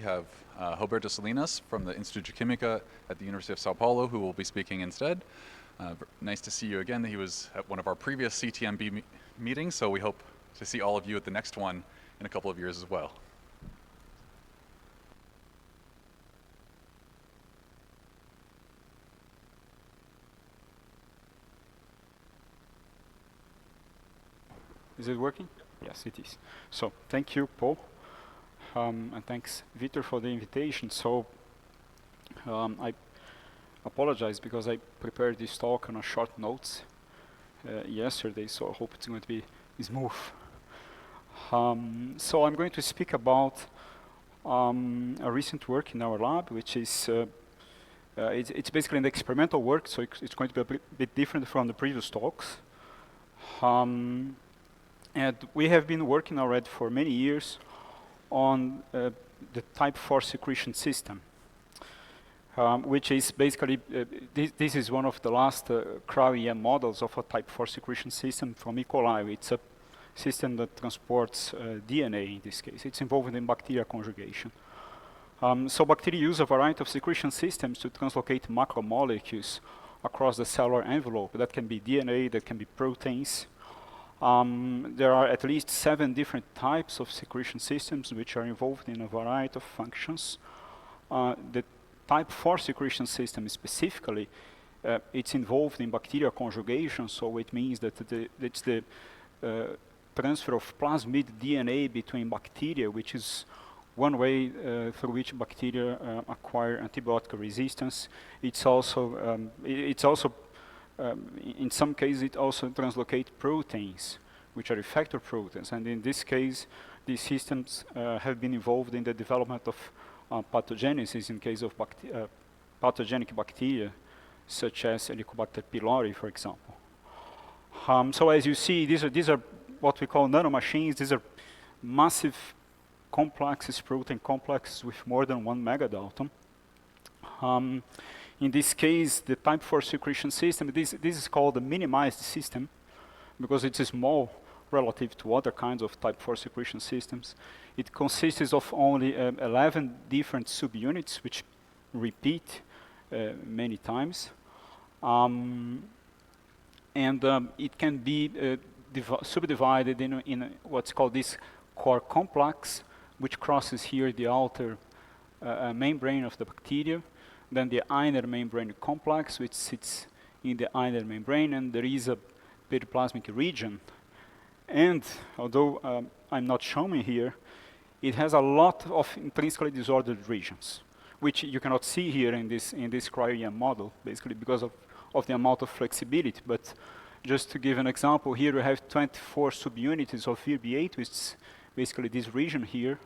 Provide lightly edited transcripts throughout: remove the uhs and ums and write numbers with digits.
have Roberto Salinas from the Instituto de Química at the University of Sao Paulo, who will be speaking instead. Nice to see you again. He was at one of our previous CTMB meetings, so we hope to see all of you at the next one in a couple of years as well. Is it working? Yes, it is. So thank you, Paul, and thanks, Vitor, for the invitation. So I apologize because I prepared this talk on a short notes yesterday, so I hope it's going to be smooth. So I'm going to speak about a recent work in our lab, which is it's basically an experimental work, so it's going to be a bit different from the previous talks. And we have been working already for many years on the type 4 secretion system, which is basically, this is one of the last cryo-EM models of a type 4 secretion system from E. coli. It's a system that transports DNA in this case. It's involved in bacterial conjugation. So bacteria use a variety of secretion systems to translocate macromolecules across the cellular envelope. That can be DNA, that can be proteins. There are at least 7 different types of secretion systems which are involved in a variety of functions. The type 4 secretion system specifically, it's involved in bacterial conjugation, so it means that it's the transfer of plasmid DNA between bacteria, which is one way through which bacteria acquire antibiotic resistance. It's also, in some cases, it also translocates proteins, which are effector proteins. And in this case, these systems have been involved in the development of pathogenesis in case of pathogenic bacteria, such as Helicobacter pylori, for example. So as you see, these are what we call nanomachines. These are massive complexes, protein complexes with more than 1 megadalton. In this case, the type 4 secretion system, this is called a minimized system because it's small relative to other kinds of type 4 secretion systems. It consists of only 11 different subunits which repeat many times. And it can be subdivided in what's called this core complex, which crosses here the outer membrane of the bacteria. Then the inner membrane complex, which sits in the inner membrane, and there is a periplasmic region. And although I'm not showing here, it has a lot of intrinsically disordered regions, which you cannot see here in this cryo-EM model, basically because of the amount of flexibility. But just to give an example, here we have 24 subunits of VB8, which is basically this region here,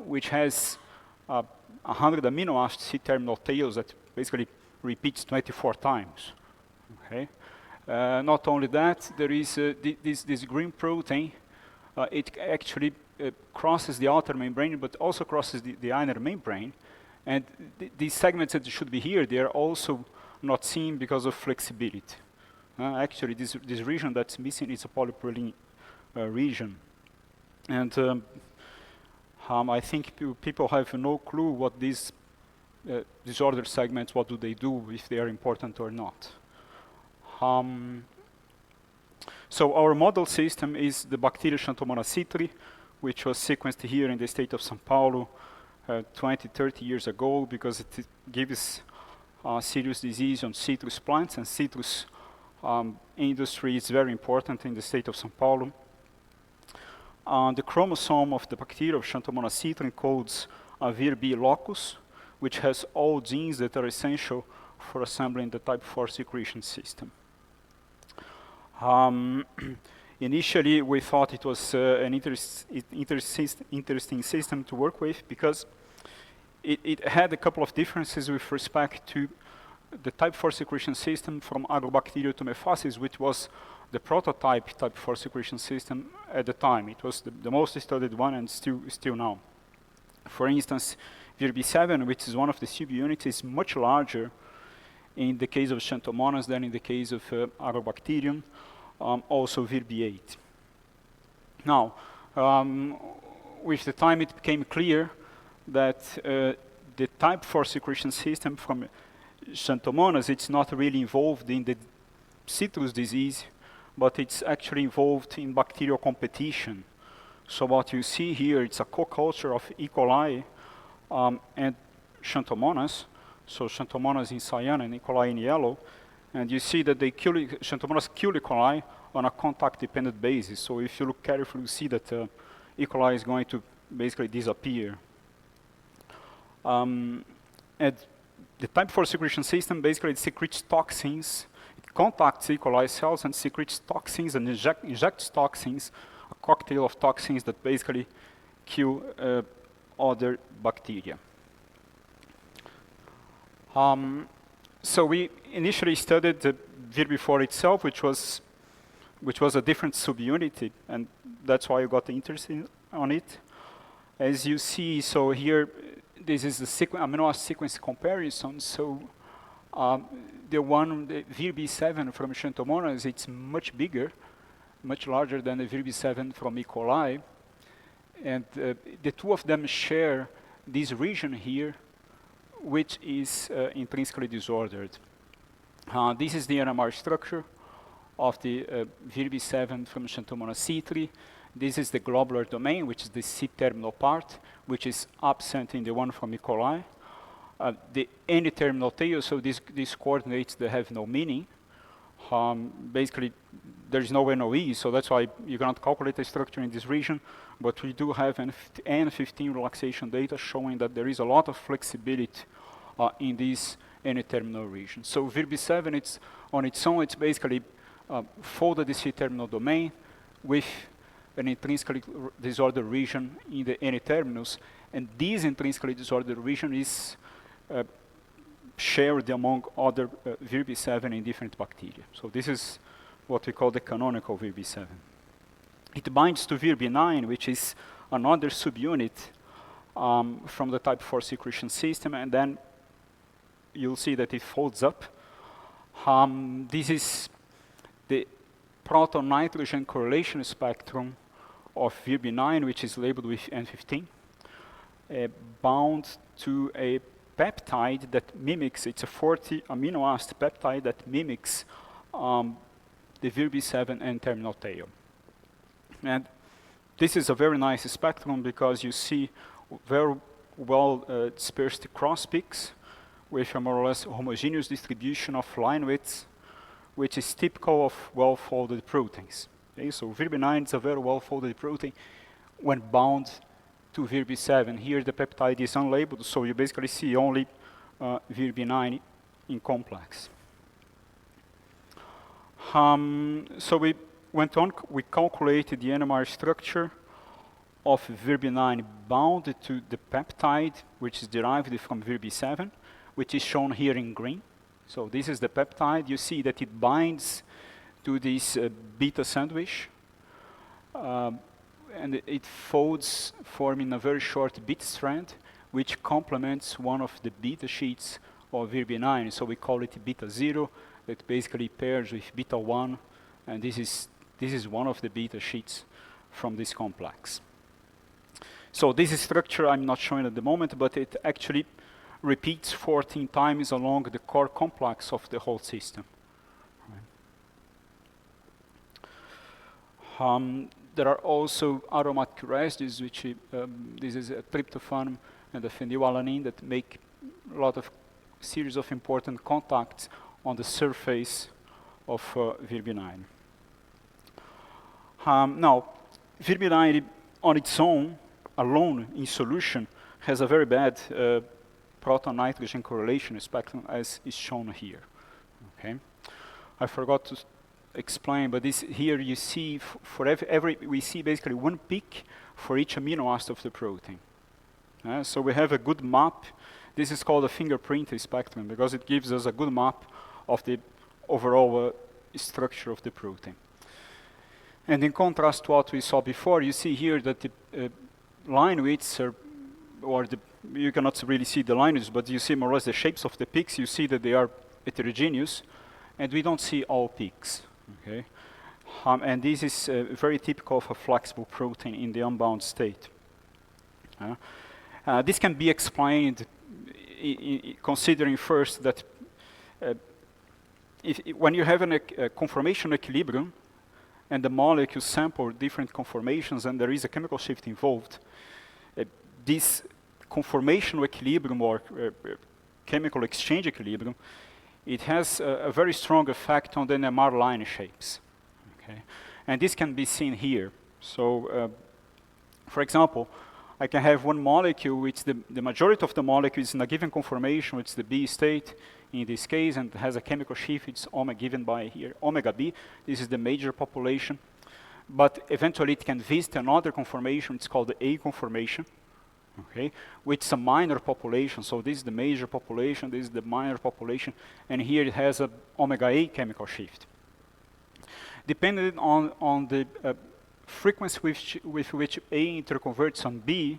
which has 100 amino acid C-terminal tails that basically repeats 24 times. Okay. Not only that, there is this green protein. It actually crosses the outer membrane, but also crosses the inner membrane. And these segments that should be here, they are also not seen because of flexibility. Actually, this region that's missing is a polypropylene region. And I think people have no clue what these disordered segments, what do they do, if they are important or not. So our model system is the bacteria Xanthomonas citri, which was sequenced here in the state of São Paulo 20, 30 years ago, because it gives serious disease on citrus plants, and citrus industry is very important in the state of São Paulo. The chromosome of the bacteria of Xanthomonas citri encodes a VIR-B locus, which has all genes that are essential for assembling the type 4 secretion system. Initially, we thought it was an interesting system to work with because it had a couple of differences with respect to the type 4 secretion system from Agrobacterium tumefaciens, which was the prototype type 4 secretion system at the time. It was the most studied one, and still now. For instance, VIR-B7, which is one of the subunits, is much larger in the case of Xanthomonas than in the case of Agrobacterium, also VIR-B8. Now, with the time it became clear that the type 4 secretion system from Xanthomonas, it's not really involved in the citrus disease, but it's actually involved in bacterial competition. So what you see here, it's a co-culture of E. coli and Xanthomonas. So Xanthomonas in cyan and E. coli in yellow. And you see that Xanthomonas kill E. coli on a contact-dependent basis. So if you look carefully, you see that E. coli is going to basically disappear. And the type 4 secretion system basically it secretes toxins. It contacts E. coli cells and secretes toxins and injects toxins, a cocktail of toxins that basically kill other bacteria. So we initially studied the VIRB4 itself, which was a different subunit, and that's why you got interested on it. As you see, so here, this is the amino acid sequence comparison. So the VIRB7 from Xanthomonas, it's much bigger, much larger than the VIRB7 from E. coli. And the two of them share this region here, which is intrinsically disordered. This is the NMR structure of the VIRB7 from Xanthomonas C3. This is the globular domain, which is the C-terminal part, which is absent in the one from E. coli. The N-terminal tail, so these coordinates, they have no meaning. Basically, there's no NOE, so that's why you cannot calculate the structure in this region, but we do have N15 relaxation data showing that there is a lot of flexibility in this N-terminal region. So VIRB7, it's on its own, it's basically folded the C-terminal domain with an intrinsically disordered region in the N-terminus, and this intrinsically disordered region is shared among other VIRB7 in different bacteria. So this is what we call the canonical VIRB7. It binds to VIRB9, which is another subunit from the type 4 secretion system, and then you'll see that it folds up. This is the proton-nitrogen correlation spectrum of VIRB9, which is labeled with N15, bound to a peptide that mimics, it's a 40 amino acid peptide that mimics the VIRB7 N-terminal tail. And this is a very nice spectrum because you see very well dispersed cross peaks with a more or less homogeneous distribution of line widths, which is typical of well-folded proteins. Okay, so VIRB9 is a very well-folded protein when bound to VIRB7. Here the peptide is unlabeled, so you basically see only VIRB9 in complex. So we went on, we calculated the NMR structure of VIRB9 bound to the peptide, which is derived from VIRB7, which is shown here in green. So this is the peptide. You see that it binds to this beta sandwich, and it folds, forming a very short beta strand, which complements one of the beta sheets of VIRB9. So we call it beta 0, that basically pairs with beta 1, and this is one of the beta sheets from this complex. So this structure I'm not showing at the moment, but it actually repeats 14 times along the core complex of the whole system. There are also aromatic residues, which this is a tryptophan and a phenylalanine that make a lot of series of important contacts on the surface of VIRB9. Now, VIRB9 on its own, alone in solution, has a very bad proton-nitrogen correlation spectrum, as is shown here. Okay, I forgot to explain, but this here you see for every we see basically one peak for each amino acid of the protein. So we have a good map. This is called a fingerprint spectrum because it gives us a good map of the overall structure of the protein. And in contrast to what we saw before, you see here that the line widths are, you cannot really see the line widths, but you see more or less the shapes of the peaks. You see that they are heterogeneous, and we don't see all peaks. Okay, and this is very typical of a flexible protein in the unbound state. This can be explained considering first that when you have a conformation equilibrium and the molecules sample different conformations and there is a chemical shift involved, this conformational equilibrium or chemical exchange equilibrium, it has a very strong effect on the NMR line shapes. Okay? And this can be seen here. So, for example, I can have one molecule which the majority of the molecules in a given conformation, which is the B state in this case, and has a chemical shift, it's omega given by here, omega B. This is the major population. But eventually it can visit another conformation, it's called the A conformation, okay, which is a minor population. So this is the major population, this is the minor population, and here it has a omega A chemical shift. Depending on the frequency with which A interconverts on B,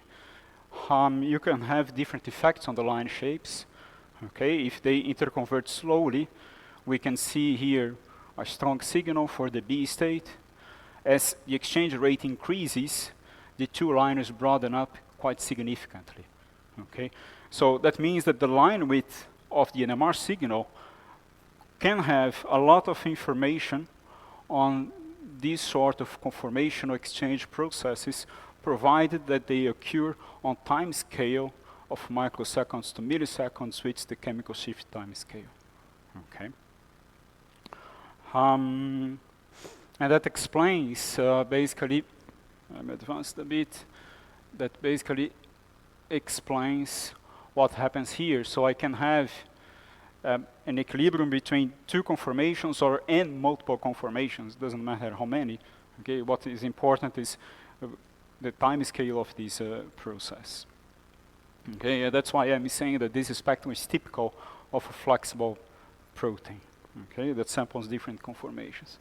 you can have different effects on the line shapes. Okay, if they interconvert slowly, we can see here a strong signal for the B state. As the exchange rate increases, the two lines broaden up quite significantly. Okay, so that means that the line width of the NMR signal can have a lot of information on these sort of conformational exchange processes, provided that they occur on time scale of microseconds to milliseconds, which is the chemical shift time scale. Okay. And that explains basically, I'm advanced a bit, that basically explains what happens here. So I can have an equilibrium between two conformations or n multiple conformations, doesn't matter how many. Okay, what is important is the time scale of this process. Okay, that's why I'm saying that this spectrum is typical of a flexible protein. Okay, that samples different conformations.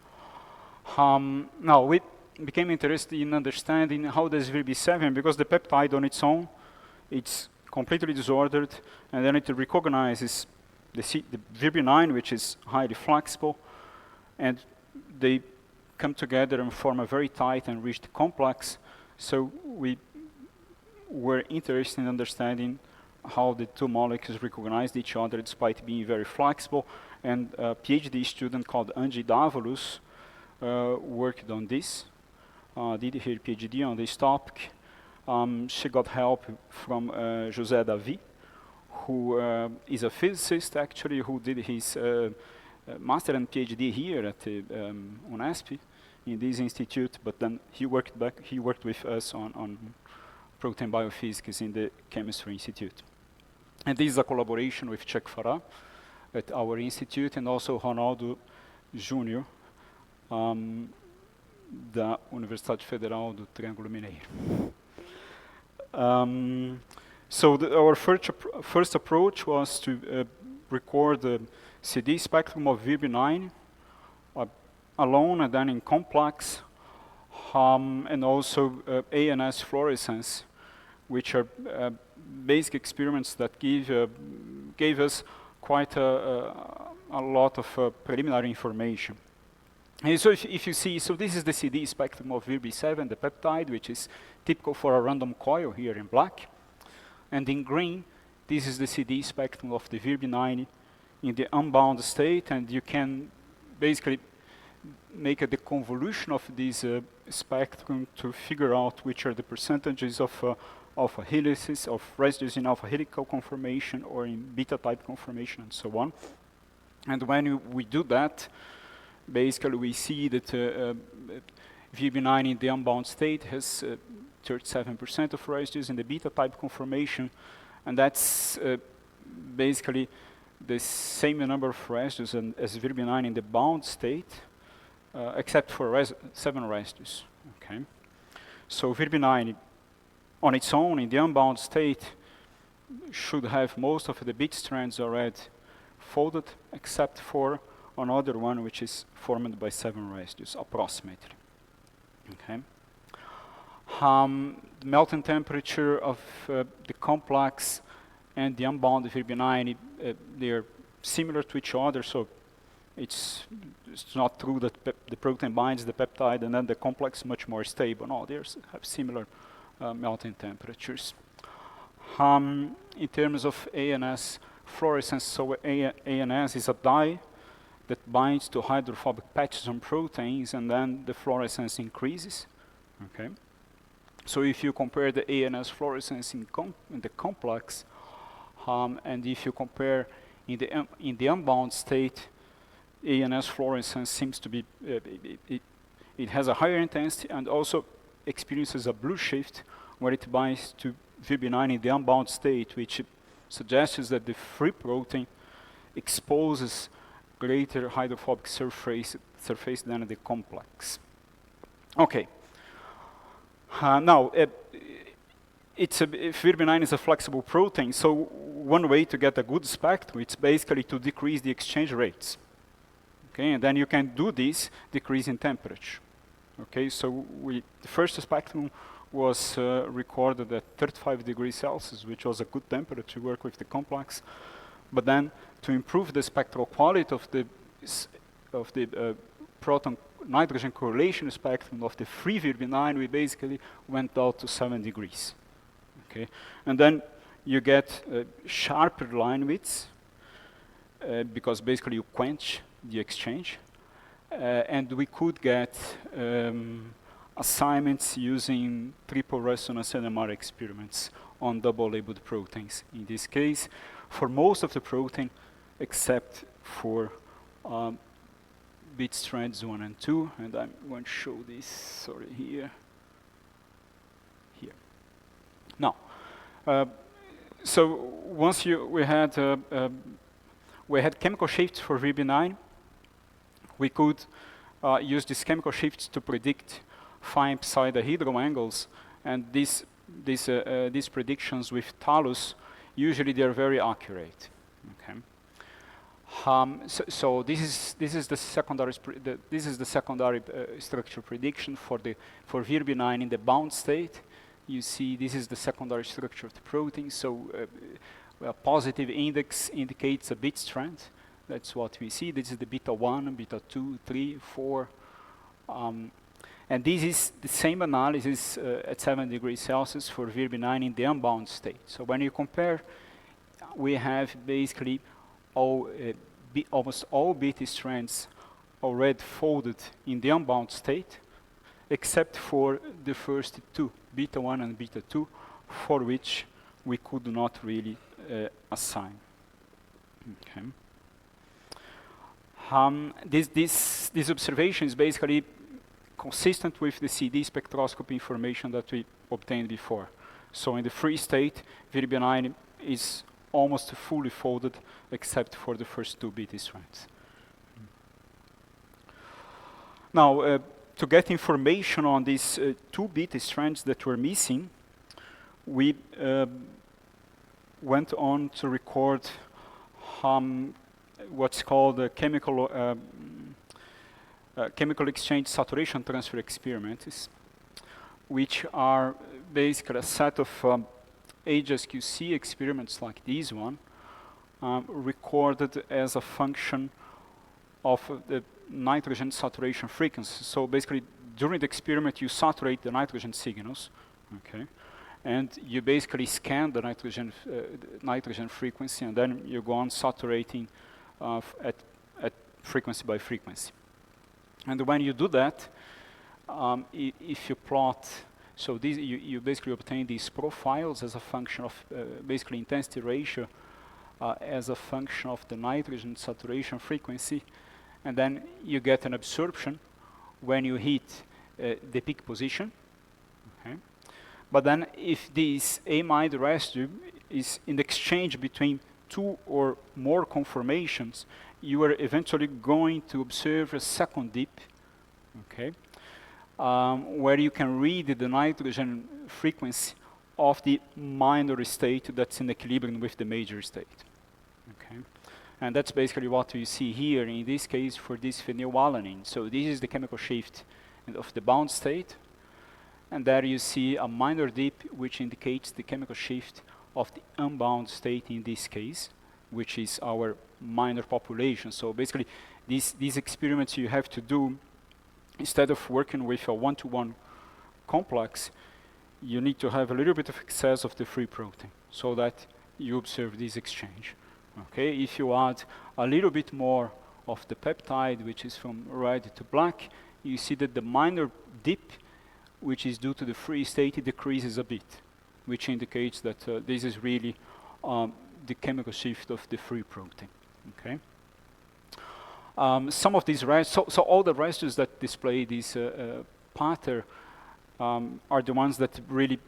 Now we became interested in understanding how does VB7, because the peptide on its own, it's completely disordered, and then it recognizes the VB9, which is highly flexible, and they come together and form a very tight and rich complex. So we were interested in understanding how the two molecules recognized each other despite being very flexible. And a PhD student called Angie Davalos worked on this, did her PhD on this topic. She got help from José Davi, who is a physicist actually, who did his master and PhD here at the UNESP in this institute, but then he worked with us on protein biophysics in the Chemistry Institute. And this is a collaboration with Chuck Farah at our institute, and also Ronaldo Júnior, da Universidade Federal do Triângulo Mineiro. So our first approach was to record the CD spectrum of VB9 alone and then in complex, and also ANS fluorescence, which are basic experiments that gave us quite a lot of preliminary information. And so if you see, so this is the CD spectrum of VB7, the peptide, which is typical for a random coil here in black. And in green, this is the CD spectrum of the VB9 in the unbound state, and you can basically make a deconvolution of this spectrum to figure out which are the percentages of alpha helices, of residues in alpha helical conformation or in beta type conformation, and so on. And when we do that, basically we see that VB9 in the unbound state has 37% of residues in the beta type conformation, and that's basically the same number of residues as VB9 in the bound state, except for 7 residues. Okay, so VB9 on its own in the unbound state should have most of the bit strands already folded, except for another one which is formed by 7 residues, approximately. Okay. The melting temperature of the complex and the unbound VB9, they are similar to each other, so it's not true that the protein binds the peptide and then the complex is much more stable. No, they have similar melting temperatures. In terms of ANS fluorescence, so ANS is a dye that binds to hydrophobic patches on proteins, and then the fluorescence increases. Okay. So if you compare the ANS fluorescence in the complex, and if you compare in the unbound state, ANS fluorescence seems to be it has a higher intensity and also experiences a blue shift where it binds to VB9 in the unbound state, which suggests that the free protein exposes greater hydrophobic surface than the complex. Okay. Now, VB9 is a flexible protein, so one way to get a good spectrum is basically to decrease the exchange rates. Okay, and then you can do this decrease in temperature. Okay, so the first spectrum was recorded at 35 degrees Celsius, which was a good temperature to work with the complex. But then, to improve the spectral quality of the proton-nitrogen correlation spectrum of the free VB9, we basically went out to 7 degrees. Okay, and then you get sharper line widths because basically you quench the exchange, and we could get assignments using triple resonance NMR experiments on double-labeled proteins. In this case, for most of the protein, except for bit strands 1 and 2, and I'm going to show this, sorry, here. Now, so once we had chemical shifts for VB9, we could use these chemical shifts to predict fine psi-dihedral angles, and these predictions with Talus, usually they are very accurate. Okay. So this is the secondary structure prediction for VB9 in the bound state. You see, this is the secondary structure of the protein. So a positive index indicates a bit strand. That's what we see. This is the beta 1, beta 2, 3, 4. And this is the same analysis at 7 degrees Celsius for VB9 in the unbound state. So when you compare, we have basically almost all beta strands already folded in the unbound state, except for the first two, beta 1 and beta 2, for which we could not really assign. Okay. This observation is basically consistent with the CD spectroscopy information that we obtained before. So in the free state, VB9 is almost fully folded except for the first two beta strands. Now, to get information on these two beta strands that were missing, we went on to record what's called a chemical exchange saturation transfer experiments, which are basically a set of HSQC experiments like this one, recorded as a function of the nitrogen saturation frequency. So basically, during the experiment, you saturate the nitrogen signals, okay, and you basically scan the nitrogen frequency, and then you go on saturating at frequency by frequency. And when you do that, if you plot, so these, you basically obtain these profiles as a function of basically intensity ratio as a function of the nitrogen saturation frequency, and then you get an absorption when you hit the peak position. Okay. But then if this amide residue is in the exchange between two or more conformations, you are eventually going to observe a second dip, okay, where you can read the nitrogen frequency of the minor state that's in equilibrium with the major state. Okay, and that's basically what you see here in this case for this phenylalanine. So this is the chemical shift of the bound state, and there you see a minor dip which indicates the chemical shift of the unbound state in this case, which is our minor population. So basically, these experiments you have to do, instead of working with a one-to-one complex, you need to have a little bit of excess of the free protein so that you observe this exchange. Okay, if you add a little bit more of the peptide, which is from red to black, you see that the minor dip, which is due to the free state, it decreases a bit, which indicates that this is really the chemical shift of the free protein. Okay. Some of these residues, so all the residues that display this pattern are the ones that really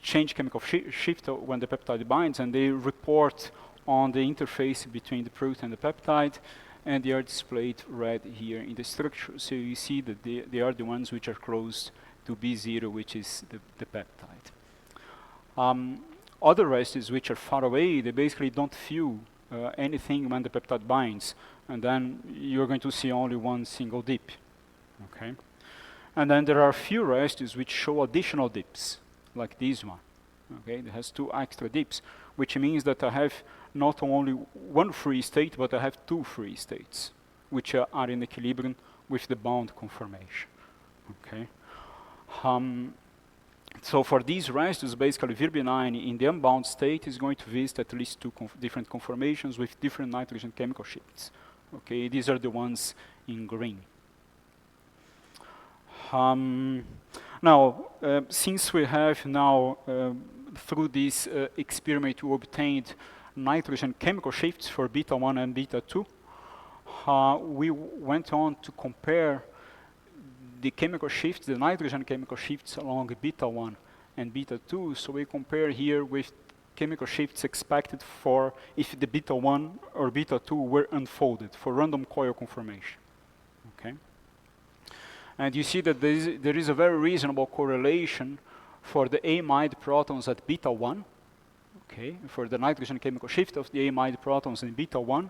change chemical shift when the peptide binds, and they report on the interface between the protein and the peptide, and they are displayed red here in the structure. So you see that they are the ones which are close to B0, which is the peptide. Other residues which are far away, they basically don't feel anything when the peptide binds, and then you're going to see only one single dip. Okay, and then there are a few residues which show additional dips, like this one. Okay, it has 2 extra dips, which means that I have not only one free state, but I have 2 free states, which are in equilibrium with the bound conformation. Okay. So for these residues, basically Vir-B9 in the unbound state is going to visit at least 2 different conformations with different nitrogen chemical shifts. Okay, these are the ones in green. Now, since we have now, through this experiment, we obtained nitrogen chemical shifts for beta 1 and beta 2, we went on to compare the chemical shifts, the nitrogen chemical shifts along beta 1 and beta 2. So we compare here with chemical shifts expected for if the beta 1 or beta 2 were unfolded for random coil conformation. Okay. And you see that there is a very reasonable correlation for the amide protons at beta 1, okay, for the nitrogen chemical shift of the amide protons in beta 1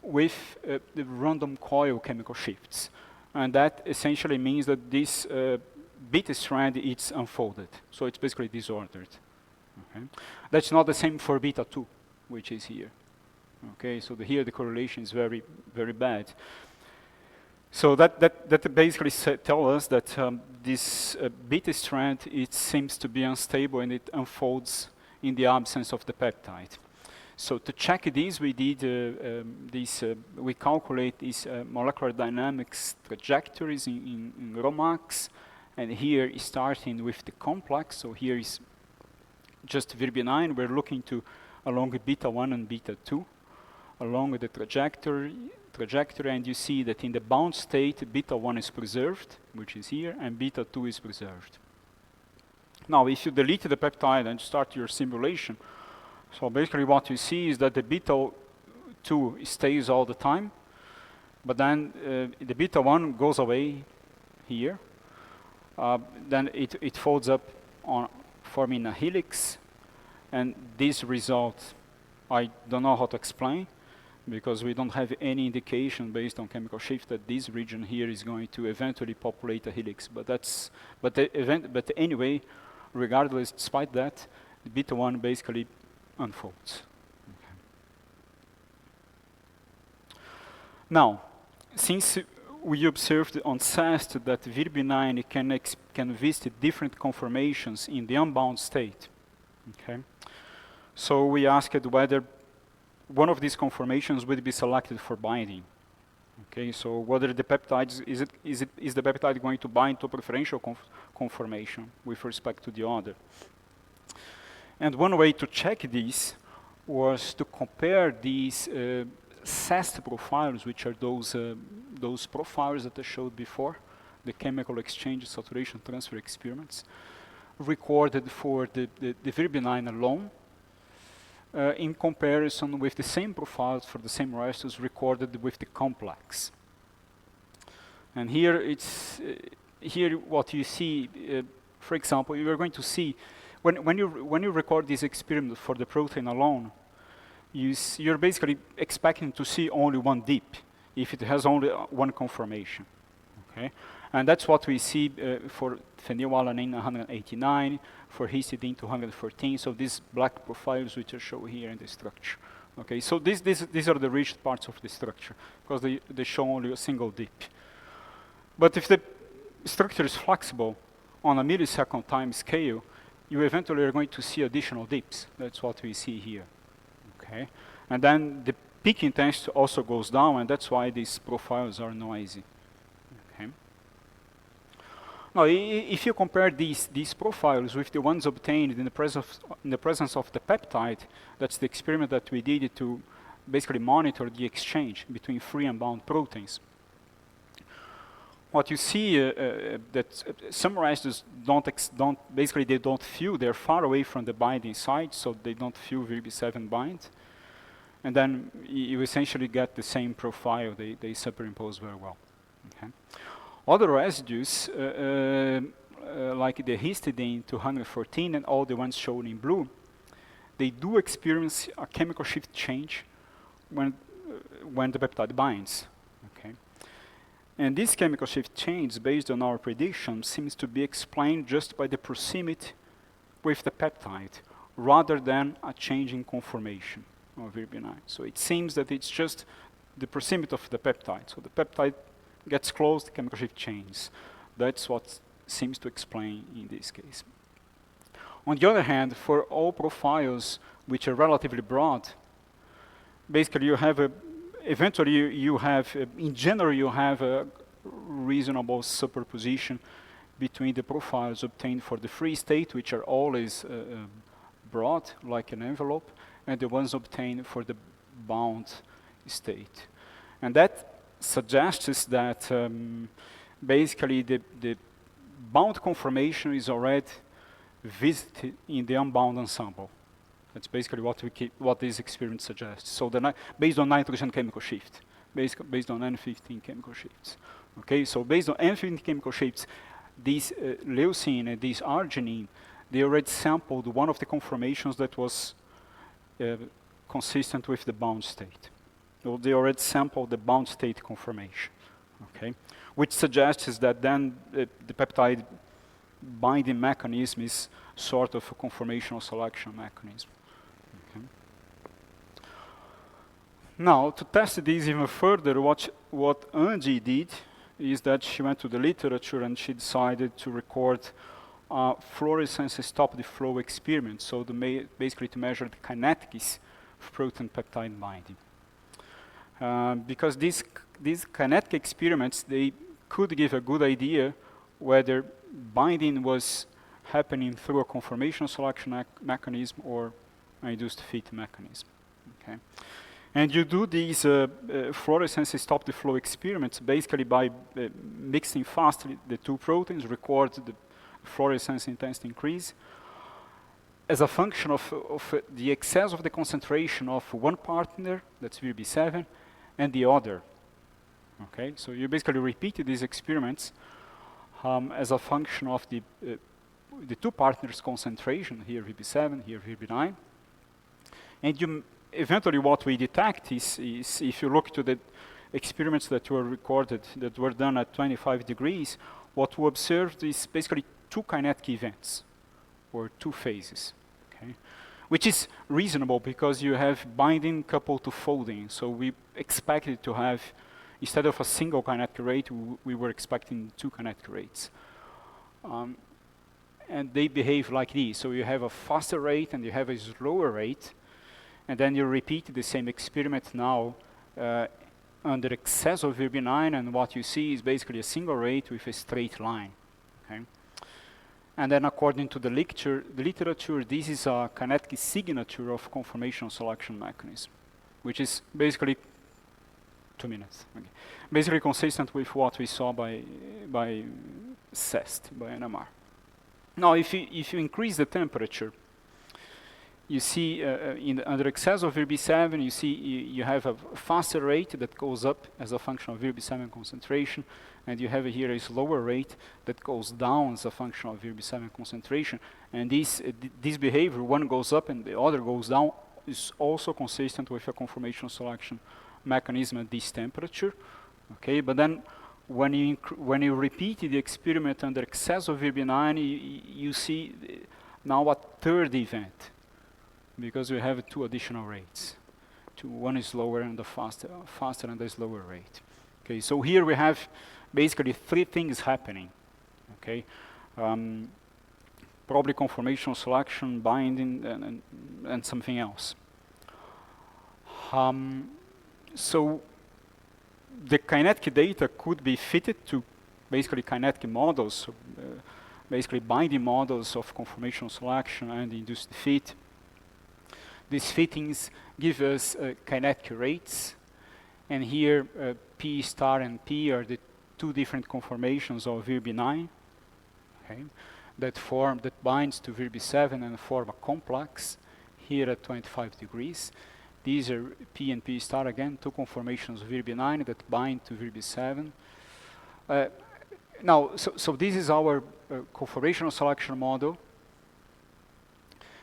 with the random coil chemical shifts. And that essentially means that this beta strand is unfolded. So it's basically disordered. Okay. That's not the same for beta 2, which is here. Okay, so here the correlation is very, very bad. So that basically tells us that this beta strand, it seems to be unstable and it unfolds in the absence of the peptide. So to check this, we did we calculate these molecular dynamics trajectories in Romax, and here starting with the complex. So here is just Vir-B9. We're looking to along beta 1 and beta 2, along with the trajectory, and you see that in the bound state, beta 1 is preserved, which is here, and beta 2 is preserved. Now, if you delete the peptide and start your simulation, so basically what you see is that the beta 2 stays all the time, but then the beta 1 goes away here. Then it folds up on forming a helix, and this result I don't know how to explain, because we don't have any indication based on chemical shift that this region here is going to eventually populate a helix. But anyway, regardless, despite that, the beta 1 basically unfolds. Okay. Now, since we observed on SAST that Vir-B9 can visit different conformations in the unbound state, okay, so we asked whether one of these conformations would be selected for binding. Okay, so whether the peptides, is the peptide going to bind to a preferential conformation with respect to the other? And one way to check this was to compare these SAST profiles, which are those profiles that I showed before, the chemical exchange saturation transfer experiments, recorded for the Vir-B9 alone, in comparison with the same profiles for the same residues recorded with the complex. And here here what you see, for example, you are going to see when you record this experiment for the protein alone, you're basically expecting to see only one dip if it has only one conformation. Okay, and that's what we see for phenylalanine 189, for histidine 214. So these black profiles which are shown here in the structure. Okay, so these are the rich parts of the structure because they show only a single dip. But if the structure is flexible, on a millisecond time scale, you eventually are going to see additional dips. That's what we see here. Okay, and then the peak intensity also goes down, and that's why these profiles are noisy. Okay. Now, if you compare these profiles with the ones obtained in the presence of the peptide, that's the experiment that we did to basically monitor the exchange between free and bound proteins. What you see that some residues they don't feel, they're far away from the binding site, so they don't feel VB7 bind. And then you essentially get the same profile, they superimpose very well. Okay. Other residues, like the histidine 214 and all the ones shown in blue, they do experience a chemical shift change when the peptide binds. Okay. And this chemical shift change, based on our prediction, seems to be explained just by the proximity with the peptide, rather than a change in conformation of VB9. So it seems that it's just the proximity of the peptide. So the peptide gets close, the chemical shift changes. That's what seems to explain in this case. On the other hand, for all profiles which are relatively broad, basically you have eventually you have, in general, you have a reasonable superposition between the profiles obtained for the free state, which are always broad, like an envelope, and the ones obtained for the bound state. And that suggests that basically the bound conformation is already visited in the unbound ensemble. That's basically what this experiment suggests. So based on nitrogen chemical shift, based on N15 chemical shifts. Okay, so based on N15 chemical shifts, these leucine and these arginine, they already sampled one of the conformations that was consistent with the bound state. So they already sampled the bound state conformation. Okay, which suggests that then the peptide binding mechanism is sort of a conformational selection mechanism. Okay. Now, to test this even further, what Angie did is that she went to the literature and she decided to record a fluorescence stop the flow experiment, so basically to measure the kinetics of protein peptide binding. Because these kinetic experiments, they could give a good idea whether binding was happening through a conformational selection mechanism or an induced fit mechanism. Okay. And you do these fluorescence stop the flow experiments basically by mixing fastly the two proteins, record the fluorescence intensity increase as a function of the excess of the concentration of one partner, that's VB7, and the other. Okay, so you basically repeated these experiments as a function of the two partners' concentration, here VB7, here VB9. And eventually what we detect is if you look to the experiments that were recorded, that were done at 25 degrees, what we observed is basically two kinetic events, or two phases, okay? Which is reasonable because you have binding coupled to folding, so we expected to have, instead of a single kinetic rate, we were expecting two kinetic rates. And they behave like this, so you have a faster rate and you have a slower rate, and then you repeat the same experiment now under excess of VB9, and what you see is basically a single rate with a straight line. Okay? And then according to the literature, this is a kinetic signature of conformational selection mechanism, which is basically 2 minutes. Okay. Basically consistent with what we saw by CEST, by NMR. Now, if you increase the temperature, you see under excess of VB7, you see you have a faster rate that goes up as a function of VB7 concentration, and you have here a slower rate that goes down as a function of VB7 concentration. And this behavior, one goes up and the other goes down, is also consistent with a conformational selection mechanism at this temperature. Okay, but then when you repeat the experiment under excess of VB9, you see now a third event, because we have two additional rates. One is lower and the faster and the slower rate. Okay, so here we have basically three things happening. Okay, probably conformational selection, binding, and something else. So the kinetic data could be fitted to basically kinetic models, so, basically binding models of conformational selection and induced fit. These fittings give us kinetic rates, and here P star and P are the two different conformations of VRB9, okay, that binds to VRB7 and form a complex here at 25 degrees. These are P and P star again, two conformations of VRB9 that bind to VRB7. Now, so this is our conformational selection model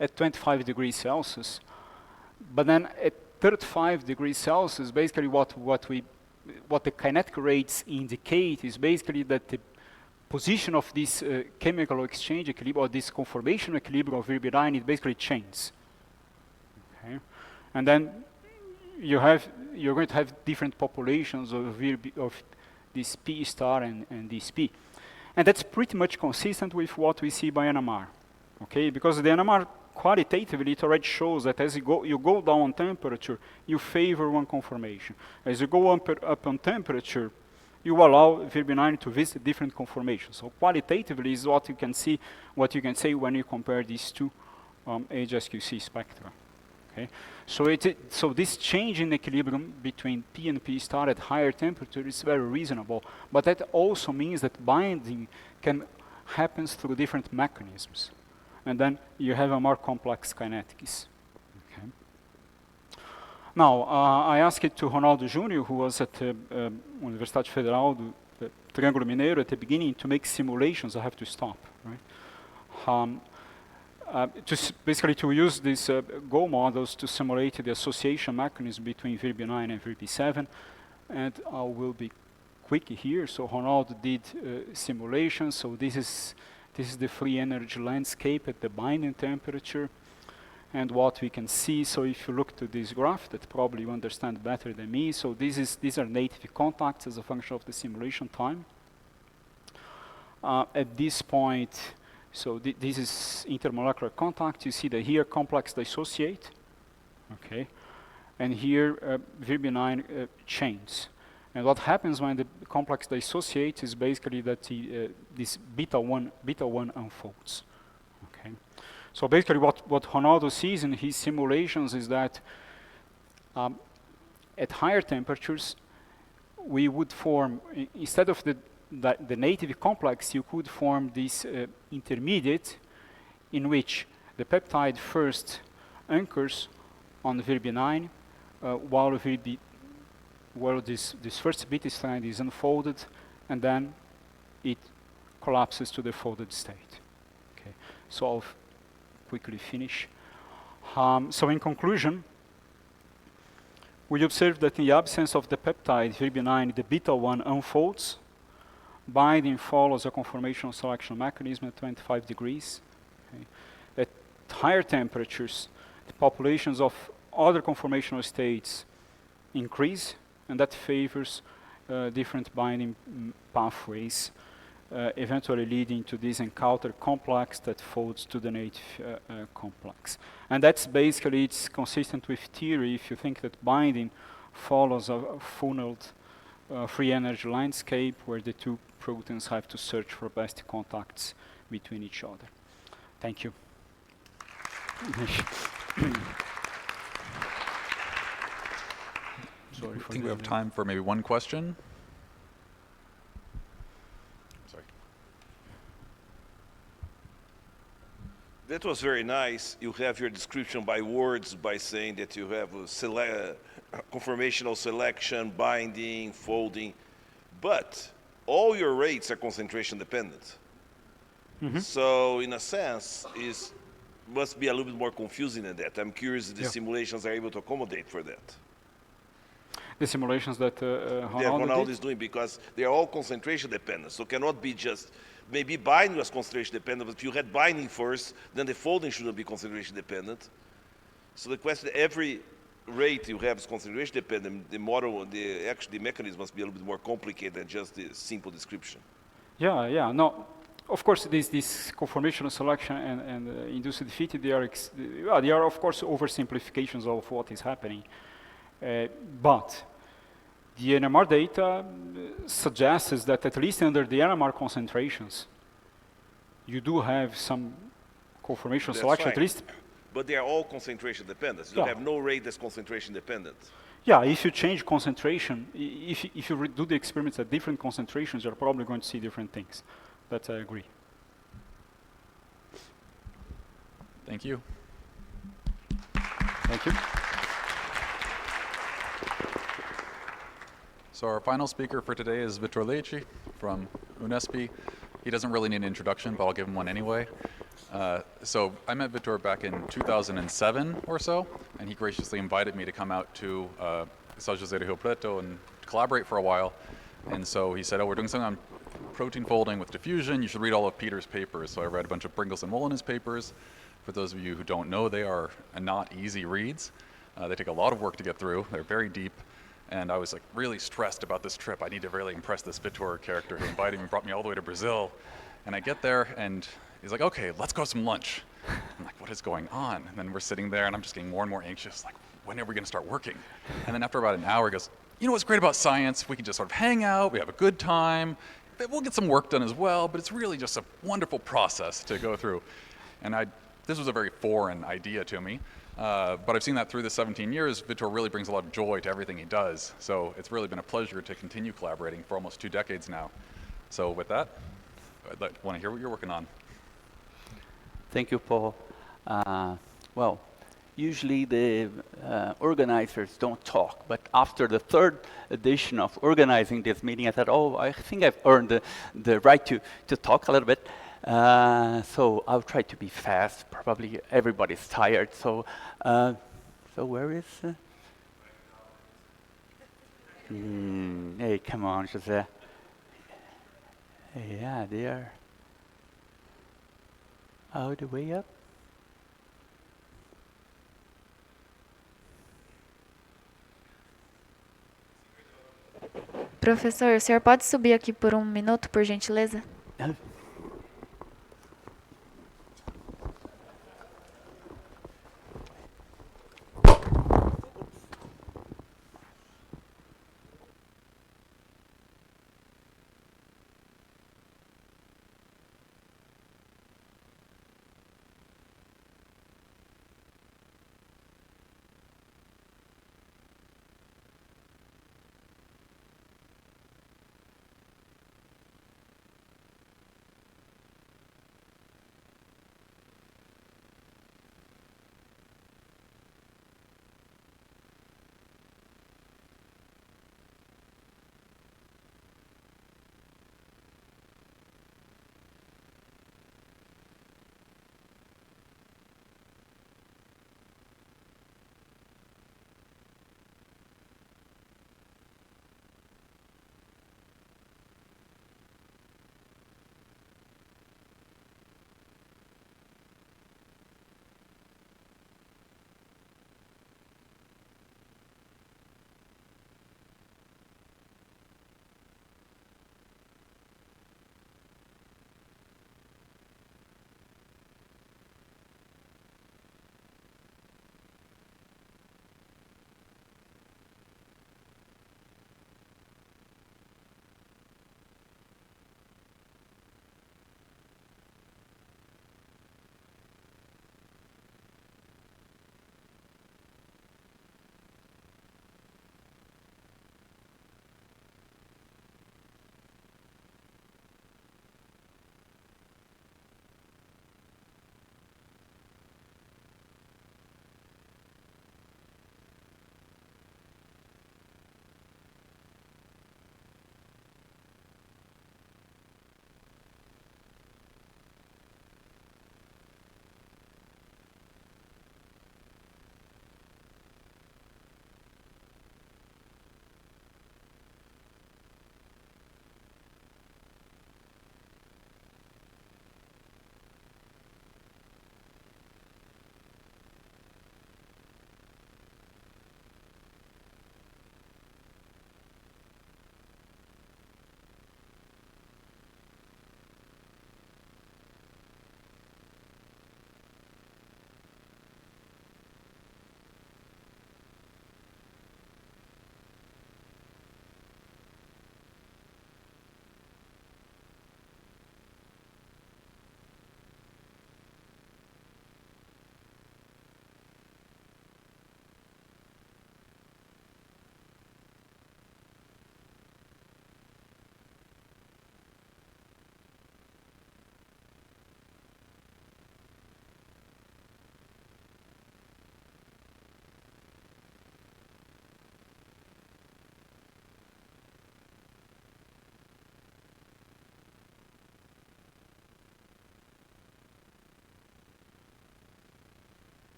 at 25 degrees Celsius. But then at 35 degrees Celsius, basically what the kinetic rates indicate is basically that the position of this chemical exchange equilibrium, or this conformational equilibrium of VRB9, it basically changes. Okay. And then you're going to have different populations of this P star and this P. And that's pretty much consistent with what we see by NMR. Okay, because the NMR qualitatively it already shows that as you go down on temperature, you favor one conformation. As you go up on temperature, you allow VRB9 to visit different conformations. So qualitatively is what you can see, what you can say when you compare these two HSQC spectra. Okay, so this change in equilibrium between P and P star at higher temperature is very reasonable, but that also means that binding happens through different mechanisms, and then you have a more complex kinetics. Okay. Now, I asked it to Ronaldo Júnior, who was at Universidade Federal do Triângulo Mineiro at the beginning, to make simulations. I have to stop, right? Basically to use these Go models to simulate the association mechanism between VRB9 and VRB7, and I will be quick here. So Ronaldo did simulations. So this is the free energy landscape at the binding temperature, and what we can see. So if you look to this graph, that probably you understand better than me. So these are native contacts as a function of the simulation time. At this point. So this is intermolecular contact. You see that here complex dissociate, okay, and here VRB9 chains. And what happens when the complex dissociates is basically that this beta one unfolds. Okay, so basically what Ronaldo sees in his simulations is that at higher temperatures we would form, instead of the native complex, you could form this intermediate in which the peptide first anchors on VRB9 while this first beta strand is unfolded, and then it collapses to the folded state. Okay, so I'll quickly finish. So in conclusion, we observe that in the absence of the peptide VRB9, the beta 1 unfolds. Binding follows a conformational selection mechanism at 25 degrees. Okay. At higher temperatures, the populations of other conformational states increase, and that favors different binding pathways, eventually leading to this encounter complex that folds to the native complex. And that's basically, it's consistent with theory if you think that binding follows a funneled free energy landscape where the two proteins have to search for best contacts between each other. Thank you. Sorry for I think we have time for maybe one question. Sorry. That was very nice. You have your description by words, by saying that you have conformational selection, binding, folding, but all your rates are concentration dependent. Mm-hmm. So in a sense, must be a little bit more confusing than that. I'm curious if the simulations are able to accommodate for that. The simulations that Ronaldo is doing, because they are all concentration dependent. So cannot be just, maybe binding was concentration dependent, but if you had binding first, then the folding shouldn't be concentration dependent. So the question, every rate you have is concentration dependent, the model, the mechanism must be a little bit more complicated than just the simple description. Yeah, no. of course, this conformational selection and induced fit, they are, well, they are, of course, oversimplifications of what is happening. But the NMR data suggests that at least under the NMR concentrations, you do have some conformational That's selection, at fine. least. But they are all concentration dependent. You Yeah. have no rate that's concentration dependent. Yeah, if you change concentration, if you do the experiments at different concentrations, you're probably going to see different things. That I agree. Thank you. Thank you. So our final speaker for today is Vitor Leite from UNESP. He doesn't really need an introduction, but I'll give him one anyway. So I met Vitor back in 2007 or so, and he graciously invited me to come out to São José do Rio Preto and collaborate for a while. And so he said, oh, we're doing something on protein folding with diffusion. You should read all of Peter's papers. So I read a bunch of Pringles and Molinas papers. For those of you who don't know, they are not easy reads. They take a lot of work to get through. They're very deep. And I was like really stressed about this trip. I need to really impress this Vitor character who invited me, brought me all the way to Brazil. And I get there and he's like, okay, let's go some lunch. I'm like, what is going on? And then we're sitting there and I'm just getting more and more anxious. Like, when are we gonna start working? And then after about an hour, he goes, you know what's great about science? We can just sort of hang out, we have a good time. We'll get some work done as well, but it's really just a wonderful process to go through. And this was a very foreign idea to me. But I've seen that through the 17 years, Vitor really brings a lot of joy to everything he does. So it's really been a pleasure to continue collaborating for almost 2 decades now. So with that, I'd want to hear what you're working on. Thank you, Paul. Well, usually the organizers don't talk, but after the 3rd edition of organizing this meeting, I thought, oh, I think I've earned the right to talk a little bit. So I'll try to be fast. Probably everybody's tired. So where is? Hey, come on, Jose. Yeah, they are all the way up. Professor, o senhor pode subir aqui por 1 minuto, por gentileza?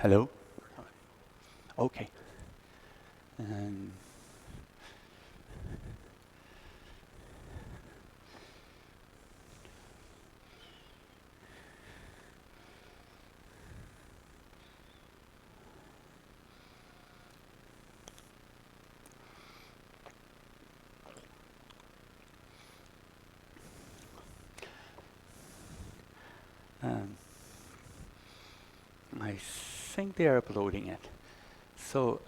Hello? Okay. Um, um, I think they are uploading it. So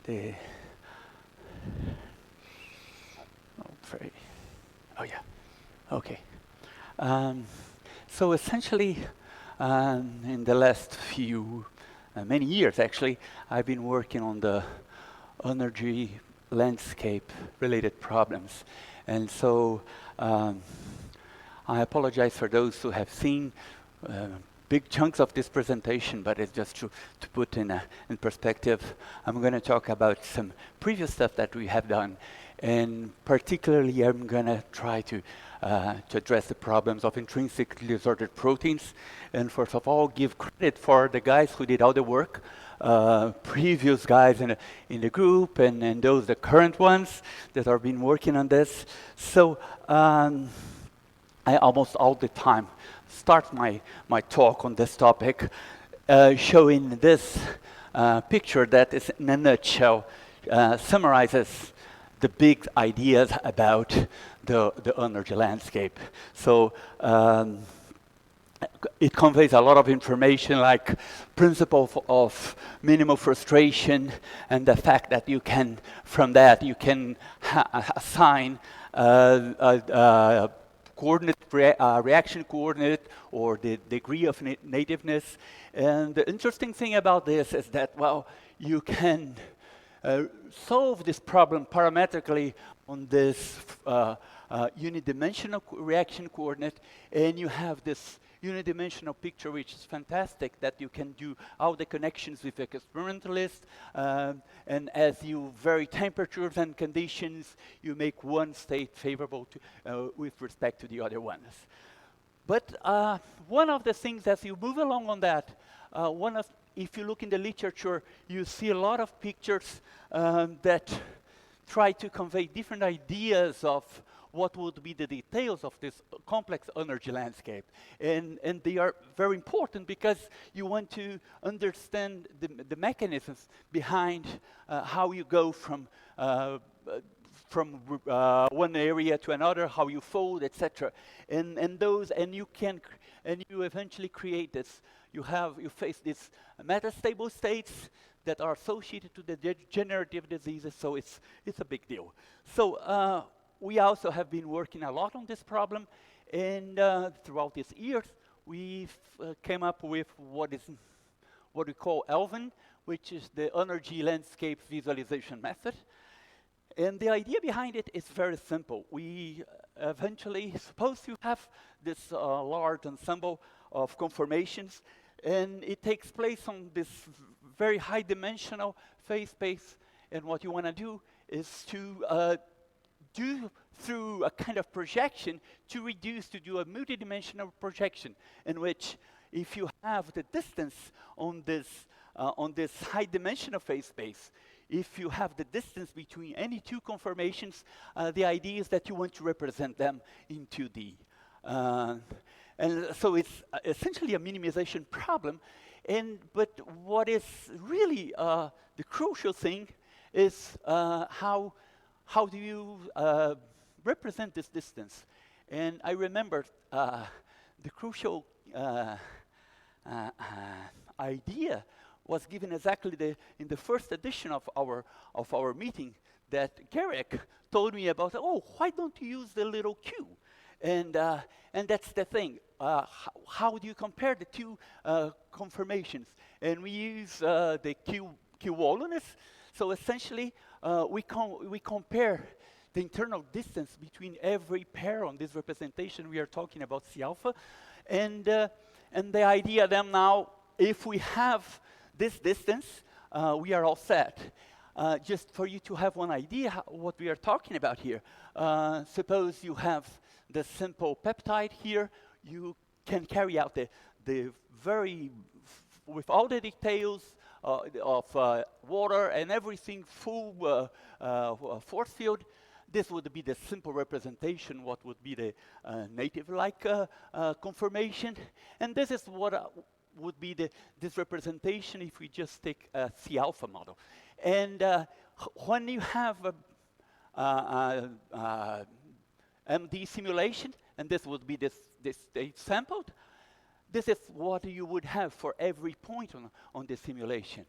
the oh yeah, okay. So essentially, in the last many years actually, I've been working on the energy landscape related problems, and so I apologize for those who have seen big chunks of this presentation, but it's just to put in perspective. I'm going to talk about some previous stuff that we have done, and particularly I'm going to try to address the problems of intrinsically disordered proteins, and first of all, give credit for the guys who did all the work, previous guys in the group, and those the current ones that have been working on this. So I almost all the time start my talk on this topic showing this picture that is in a nutshell summarizes the big ideas about the energy landscape. So it conveys a lot of information like principle of minimal frustration and the fact that you can, from that, you can assign coordinate, reaction coordinate, or the degree of nativeness. And the interesting thing about this is that, well, you can solve this problem parametrically on this unidimensional reaction coordinate, and you have this unidimensional picture, which is fantastic, that you can do all the connections with the experimentalist, and as you vary temperatures and conditions, you make one state favorable to, with respect to the other ones. But one of the things as you move along on that, if you look in the literature, you see a lot of pictures that try to convey different ideas of what would be the details of this complex energy landscape. And they are very important because you want to understand the mechanisms behind how you go from one area to another, how you fold, etc. And you eventually create this. You face these metastable states that are associated to the degenerative diseases, so it's a big deal. So we also have been working a lot on this problem, and throughout these years, we've came up with what we call ELVIN, which is the Energy Landscape Visualization Method. And the idea behind it is very simple. We eventually supposed to have this large ensemble of conformations, and it takes place on this very high-dimensional phase space. And what you want to do is to do through a kind of projection to do a multidimensional projection, in which if you have the distance on this high-dimensional phase space, if you have the distance between any two conformations, the idea is that you want to represent them in 2D. And so it's essentially a minimization problem. But what is really the crucial thing is how do you represent this distance? And I remember the crucial idea was given exactly in the first edition of our meeting, that Garrick told me about. Oh, why don't you use the little q? And that's the thing. How do you compare the two conformations? And we use the q wallness. So essentially, we compare the internal distance between every pair on this representation. We are talking about C alpha, and the idea then now, if we have this distance, we are all set. Just for you to have one idea what we are talking about here. Suppose you have the simple peptide here. You can carry out the with all the details of water and everything, full force field. This would be the simple representation, what would be the native-like conformation. And this is what would be this representation if we just take a C alpha model. And when you have a MD simulation, and this would be this state sampled, this is what you would have for every point on the simulation.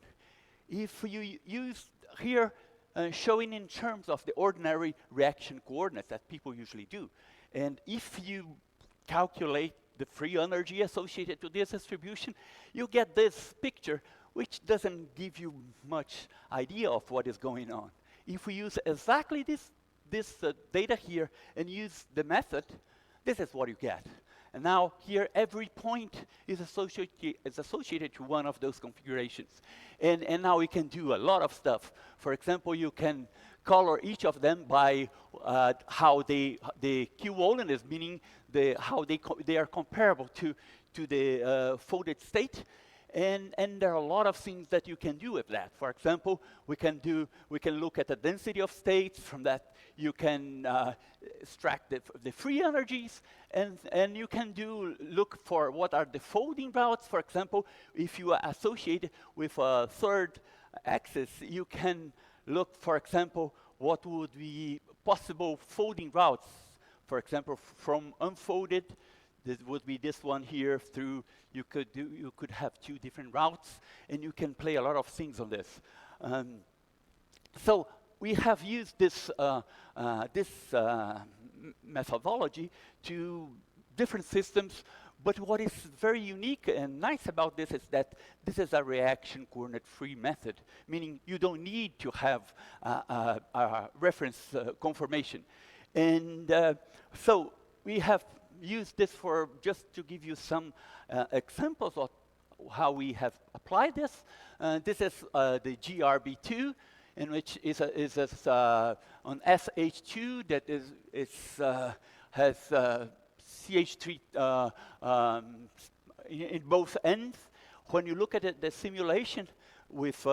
If you use here showing in terms of the ordinary reaction coordinates that people usually do, and if you calculate the free energy associated to this distribution, you get this picture, which doesn't give you much idea of what is going on. If we use exactly this data here and use the method, this is what you get. And now here, every point is associated to one of those configurations. And now we can do a lot of stuff. For example, you can color each of them by how the Q-Olin is, meaning how they are comparable to the folded state. And there are a lot of things that you can do with that. For example, we can look at the density of states. From that, you can extract the free energies, and you can look for what are the folding routes. For example, if you are associated with a third axis, you can look, for example, what would be possible folding routes. For example, from unfolded. This would be this one here through, you could have two different routes, and you can play a lot of things on this. So we have used this methodology to different systems, but what is very unique and nice about this is that this is a reaction coordinate-free method, meaning you don't need to have a reference conformation. And so we have used this for just to give you some examples of how we have applied this. This is the GRB2, in which is on SH2 that has CH3 in both ends. When you look at it, the simulation with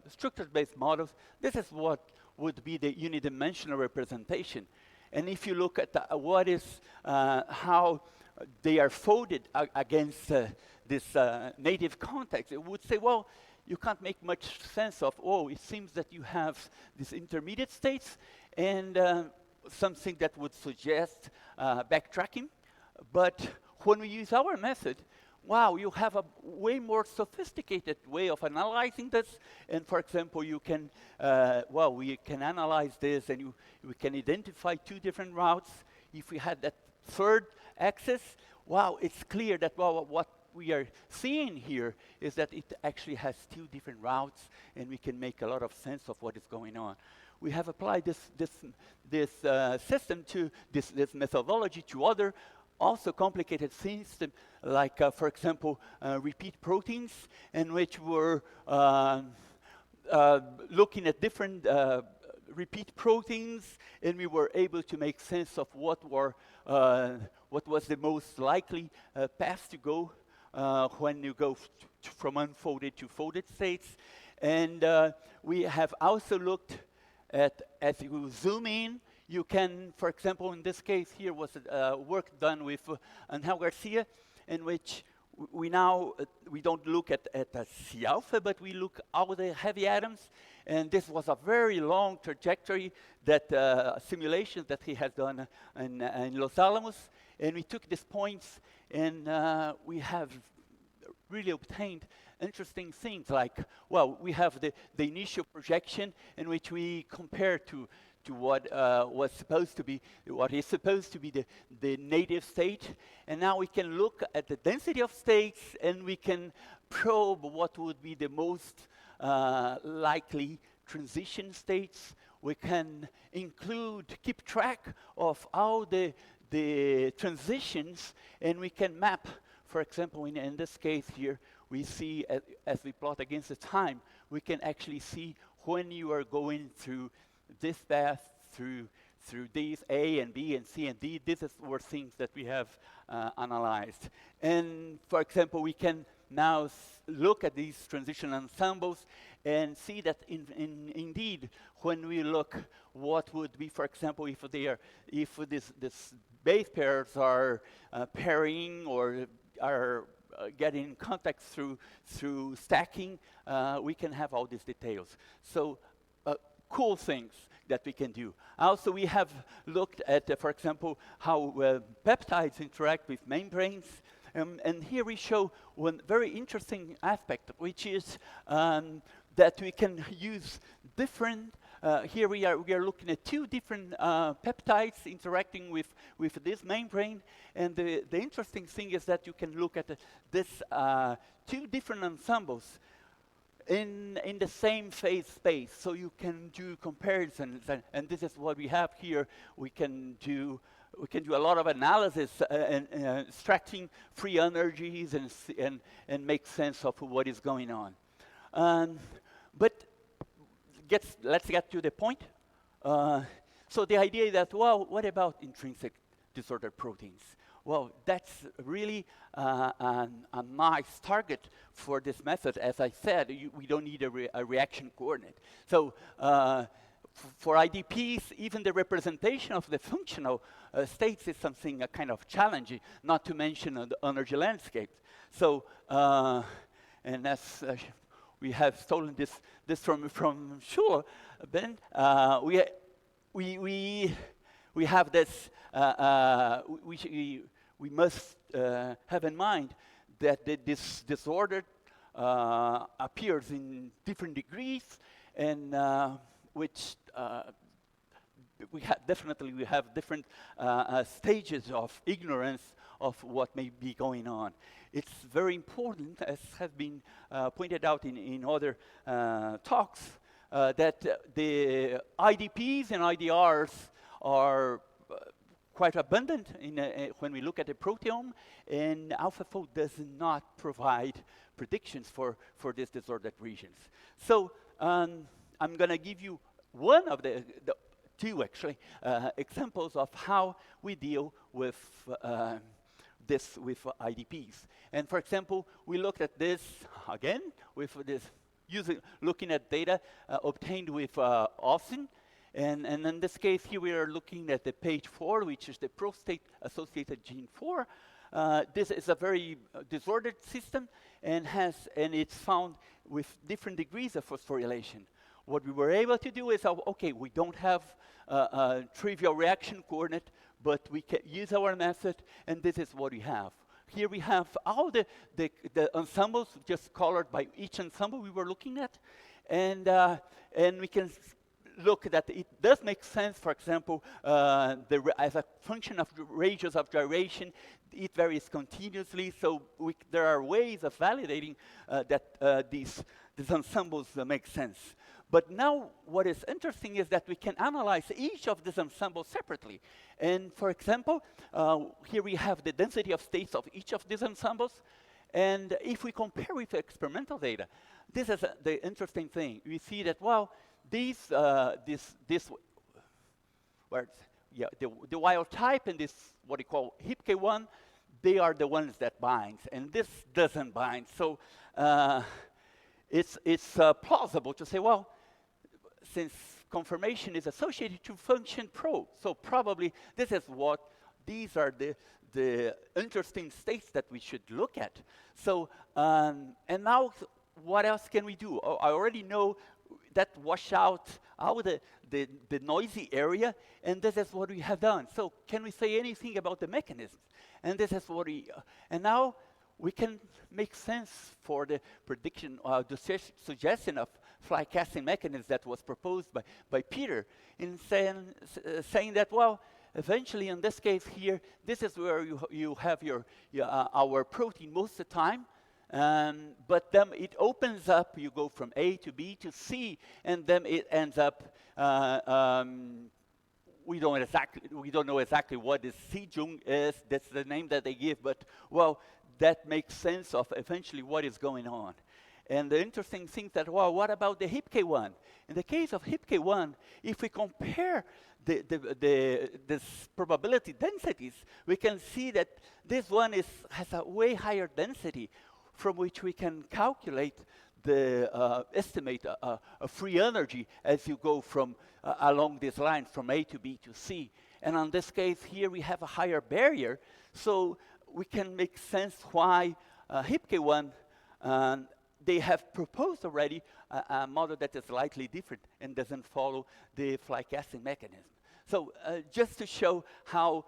structure-based models, this is what would be the unidimensional representation. And if you look at how they are folded against this native context, it would say, well, you can't make much sense of, it seems that you have these intermediate states and something that would suggest backtracking. But when we use our method, wow, you have a way more sophisticated way of analyzing this. And for example, you can, we can analyze this and we can identify two different routes. If we had that third axis, wow, it's clear that, what we are seeing here is that it actually has two different routes, and we can make a lot of sense of what is going on. We have applied this system to this methodology to other also complicated systems, like, for example, repeat proteins, in which we're looking at different repeat proteins, and we were able to make sense of what was the most likely path to go when you go from unfolded to folded states. And we have also looked at, as you zoom in, you can, for example, in this case here was work done with Angel Garcia, in which we don't look at C alpha, but we look all the heavy atoms. And this was a very long trajectory that simulations that he has done in Los Alamos. And we took these points, and we have really obtained interesting things like, we have the initial projection in which we compare to what is supposed to be the native state. And now we can look at the density of states, and we can probe what would be the most likely transition states. We can keep track of all the transitions, and we can map. For example, in this case here, we see, as we plot against the time, we can actually see when you are going through this path through through these A and B and C and D. Were things that we have analyzed. And for example, we can now look at these transition ensembles and see that indeed, when we look, what would be, for example, if this base pairs are pairing or are getting in contact through stacking, we can have all these details. So cool things that we can do. Also, we have looked at, for example, how peptides interact with membranes. And here we show one very interesting aspect, which is that we can use different, here we are looking at 2 different peptides interacting with this membrane. And the interesting thing is that you can look at this 2 different ensembles in the same phase space. So you can do comparisons, and this is what we have here. We can do a lot of analysis and extracting free energies and make sense of what is going on. But let's get to the point. So the idea is that, well, what about intrinsic disordered proteins? Well, that's really a nice target for this method. As I said, we don't need a reaction coordinate. So for IDPs, even the representation of the functional states is something kind of challenging, not to mention the energy landscape. So, and as we have stolen this from Schuller, Ben, we have this, we must have in mind that this disorder appears in different degrees, and which we have different stages of ignorance of what may be going on. It's very important, as has been pointed out in other talks, that the IDPs and IDRs are quite abundant when we look at the proteome, and AlphaFold does not provide predictions for these disordered regions. So I'm going to give you one of the 2 actually examples of how we deal with this with IDPs. And for example, we looked at this again with this looking at data obtained with Austin. And in this case here, we are looking at the page 4, which is the prostate-associated gene 4. This is a very disordered system, and it's found with different degrees of phosphorylation. What we were able to do is, okay, we don't have a trivial reaction coordinate, but we can use our method, and this is what we have. Here we have all the ensembles just colored by each ensemble we were looking at, and we can look that it does make sense. For example, as a function of radius of gyration, it varies continuously. So there are ways of validating that these ensembles make sense. But now what is interesting is that we can analyze each of these ensembles separately. And for example, here we have the density of states of each of these ensembles. And if we compare with experimental data, this is the interesting thing. We see that, well, the wild type and this, what we call HIPK1, they are the ones that binds, and this doesn't bind. So it's plausible to say, well, since conformation is associated to function pro, so probably these are the interesting states that we should look at. So, and now what else can we do? I already know that wash out all the noisy area, and this is what we have done. So can we say anything about the mechanisms? And this is what and now we can make sense for the prediction, the suggestion of fly casting mechanism that was proposed by Peter in saying that, well, eventually in this case here, this is where you have our protein most of the time. But then it opens up, you go from A to B to C, and then it ends up, we don't know exactly what this C-jung is, that's the name that they give, but well, that makes sense of eventually what is going on. And the interesting thing is that, well, what about the HIPK1? In the case of HIPK1, if we compare this probability densities, we can see that this one has a way higher density from which we can calculate estimate a free energy as you go from along this line from A to B to C. And in this case here we have a higher barrier, so we can make sense why HIPK1 they have proposed already a model that is slightly different and doesn't follow the fly casting mechanism. So just to show how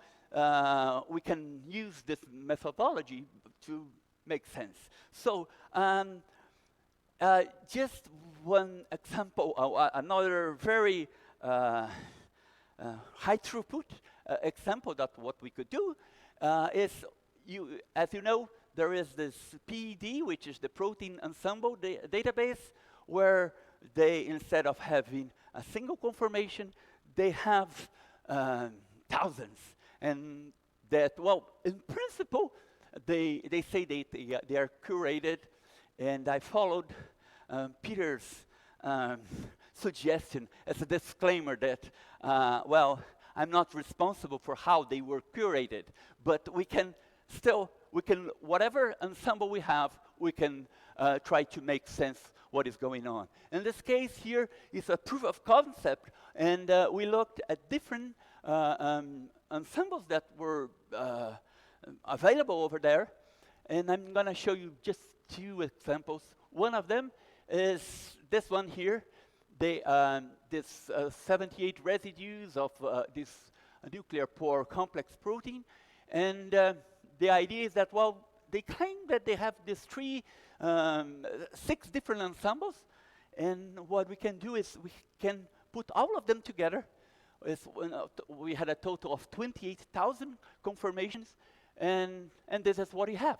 we can use this methodology to make sense. So just one example, another very high throughput example that what we could do is, as you know, there is this PED, which is the protein ensemble database, where they, instead of having a single conformation, they have thousands. And that, well, in principle, they say they are curated, and I followed Peter's suggestion as a disclaimer that, well, I'm not responsible for how they were curated, but we can still, whatever ensemble we have, we can try to make sense what is going on. In this case here is a proof of concept, and we looked at different ensembles that were available over there, and I'm going to show you just two examples. One of them is this one here. This 78 residues of this nuclear pore complex protein, and the idea is that, well, they claim that they have these 6 different ensembles, and what we can do is we can put all of them together. We had a total of 28,000 conformations, and this is what we have.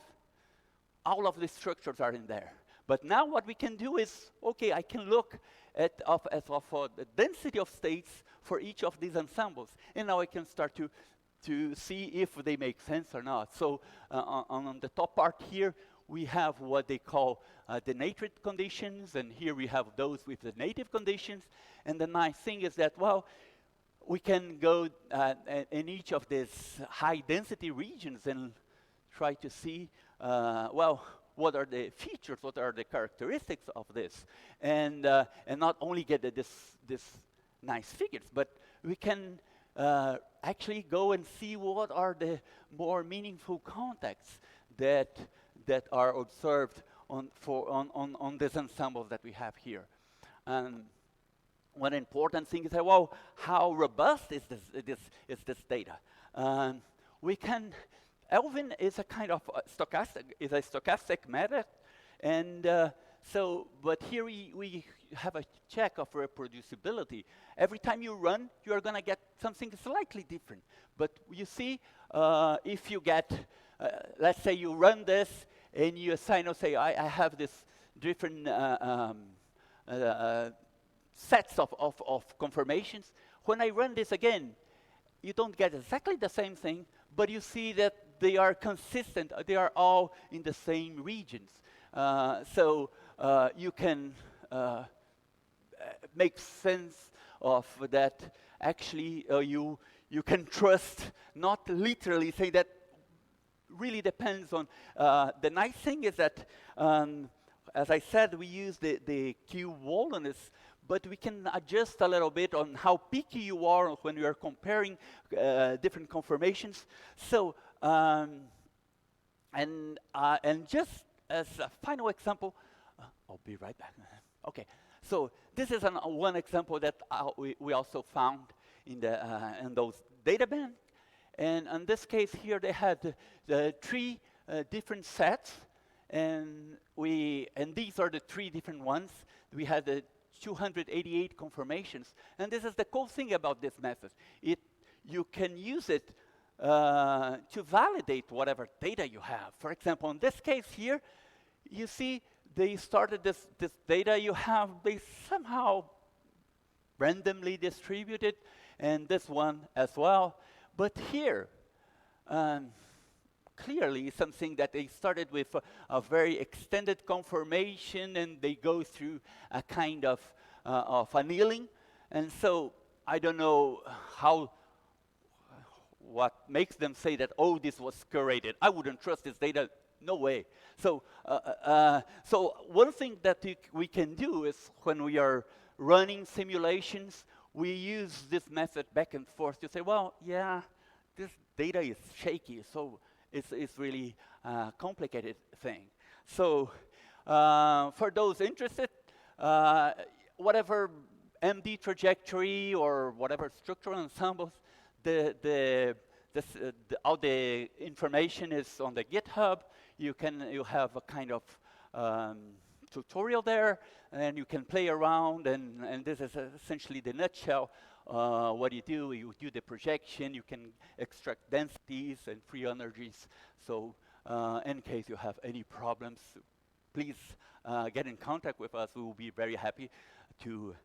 All of the structures are in there. But now what we can do is, okay, I can look at the density of states for each of these ensembles, and now I can start to see if they make sense or not. So on the top part here, we have what they call the nitrate conditions, and here we have those with the native conditions. And the nice thing is that, well, we can go in each of these high density regions and try to see, well, what are the features, what are the characteristics of this, and not only get this nice figures, but we can actually go and see what are the more meaningful contacts that are observed on this ensemble that we have here. One important thing is that, well, how robust is this data? We can. Elvin is a kind of stochastic method, and but here we have a check of reproducibility. Every time you run, you are going to get something slightly different. But you see, if you get, let's say you run this, and you assign, say, I have this different sets of conformations. When I run this again, you don't get exactly the same thing, but you see that they are consistent. They are all in the same regions. So you can make sense of that. Actually, you can trust, not literally say that really depends on. The nice thing is that, as I said, we use the Q-Wallness, but we can adjust a little bit on how picky you are when you are comparing different conformations. So, and just as a final example, I'll be right back. Okay, so this is one example that we also found in those data banks. And in this case here, they had the 3 different sets, and these are the 3 different ones. We had the 288 conformations, and this is the cool thing about this method. You can use it to validate whatever data you have. For example, in this case here, you see they started this data you have, they somehow randomly distributed, and this one as well. But here, kind clearly something that they started with a very extended conformation, and they go through a kind of annealing. And so I don't know what makes them say that, oh, this was curated. I wouldn't trust this data. No way. So, so one thing that we can do is when we are running simulations, we use this method back and forth to say, well, yeah, this data is shaky, so it's really a complicated thing. So for those interested, whatever MD trajectory or whatever structural ensembles, all the information is on the GitHub. You have a kind of tutorial there, and you can play around, and this is essentially the nutshell. What you do the projection, you can extract densities and free energies. So in case you have any problems, please get in contact with us. We will be very happy to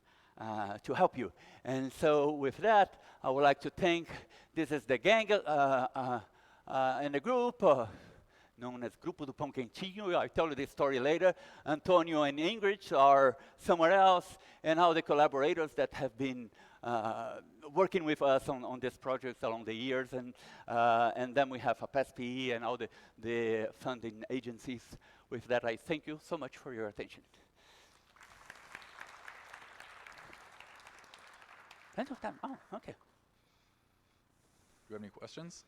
help you. And so with that, I would like to thank, this is the gang in the group, known as Grupo do Pão Quentinho. I'll tell you this story later. Antonio and Ingrid are somewhere else, and all the collaborators that have been working with us on this project along the years, and then we have a PSPE and all the funding agencies. With that, I thank you so much for your attention. Plenty of time. Oh, okay. Do you have any questions?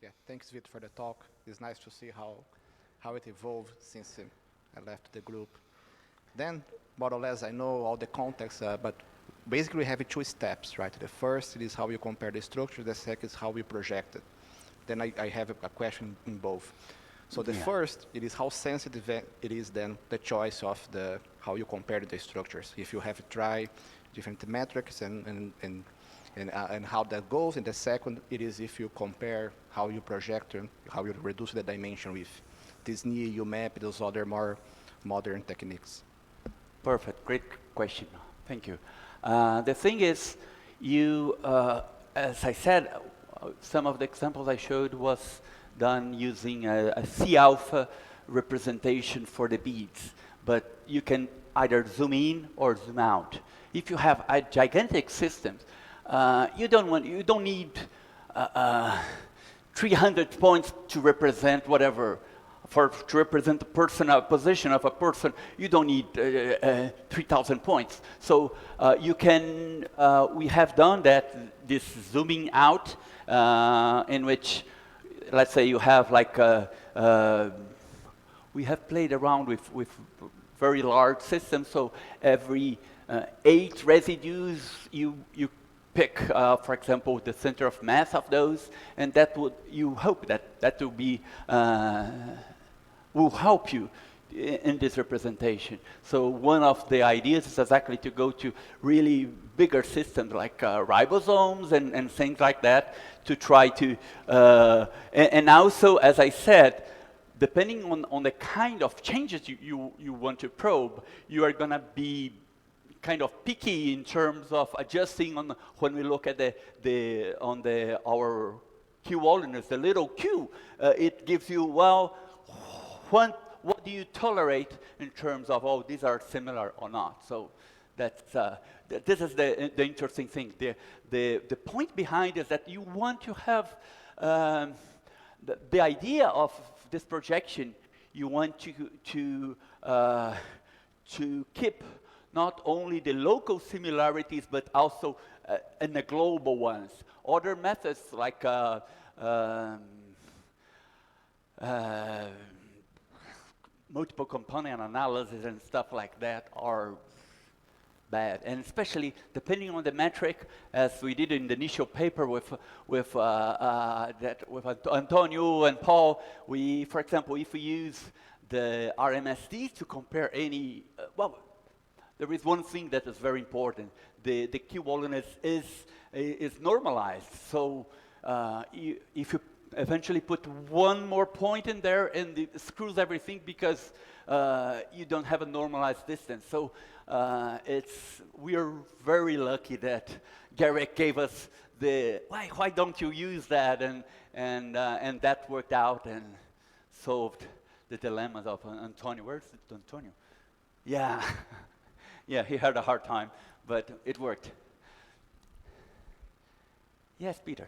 Yeah, thanks, Vitor, for the talk. It's nice to see how it evolved since I left the group. Then, more or less, I know all the context, but basically we have two steps, right? The first is how you compare the structure. The second is how we project it. Then I have a question in both. So the first, it is how sensitive it is then the choice of how you compare the structures. If you have to try different metrics and how that goes. And the second, it is if you compare how you project and how you reduce the dimension with this new UMAP, those other more modern techniques. Perfect, great question. Thank you. The thing is, as I said, some of the examples I showed was done using a C-alpha representation for the beads, but you can either zoom in or zoom out. If you have a gigantic system, you don't need 300 points to represent whatever. To represent the position of a person, you don't need 3,000 points. So you can, we have done that, this zooming out, in which, let's say you have like, we have played around with very large systems, so every 8 residues, you pick, for example, the center of mass of those, and that would, you hope that will be, will help you in this representation. So one of the ideas is exactly to go to really bigger systems like ribosomes and things like that to try to, and also, as I said, depending on the kind of changes you want to probe, you are going to be kind of picky in terms of adjusting on when we look at our Q wallness, the little q, it gives you, well, what do you tolerate in terms of, oh, these are similar or not? So that's, this is the interesting thing. The point behind is that you want to have the idea of this projection. You want to keep not only the local similarities, but also in the global ones. Other methods like multiple component analysis and stuff like that are bad, and especially depending on the metric, as we did in the initial paper with Antonio and Paul. We, for example, if we use the RMSD to compare any, well, there is one thing that is very important. The Q wallness is normalized. So if you eventually put one more point in there and it screws everything because you don't have a normalized distance. So we are very lucky that Garrick gave us the, why don't you use that? And that worked out and solved the dilemmas of Antonio. Where's Antonio? Yeah, yeah, he had a hard time, but it worked. Yes, Peter.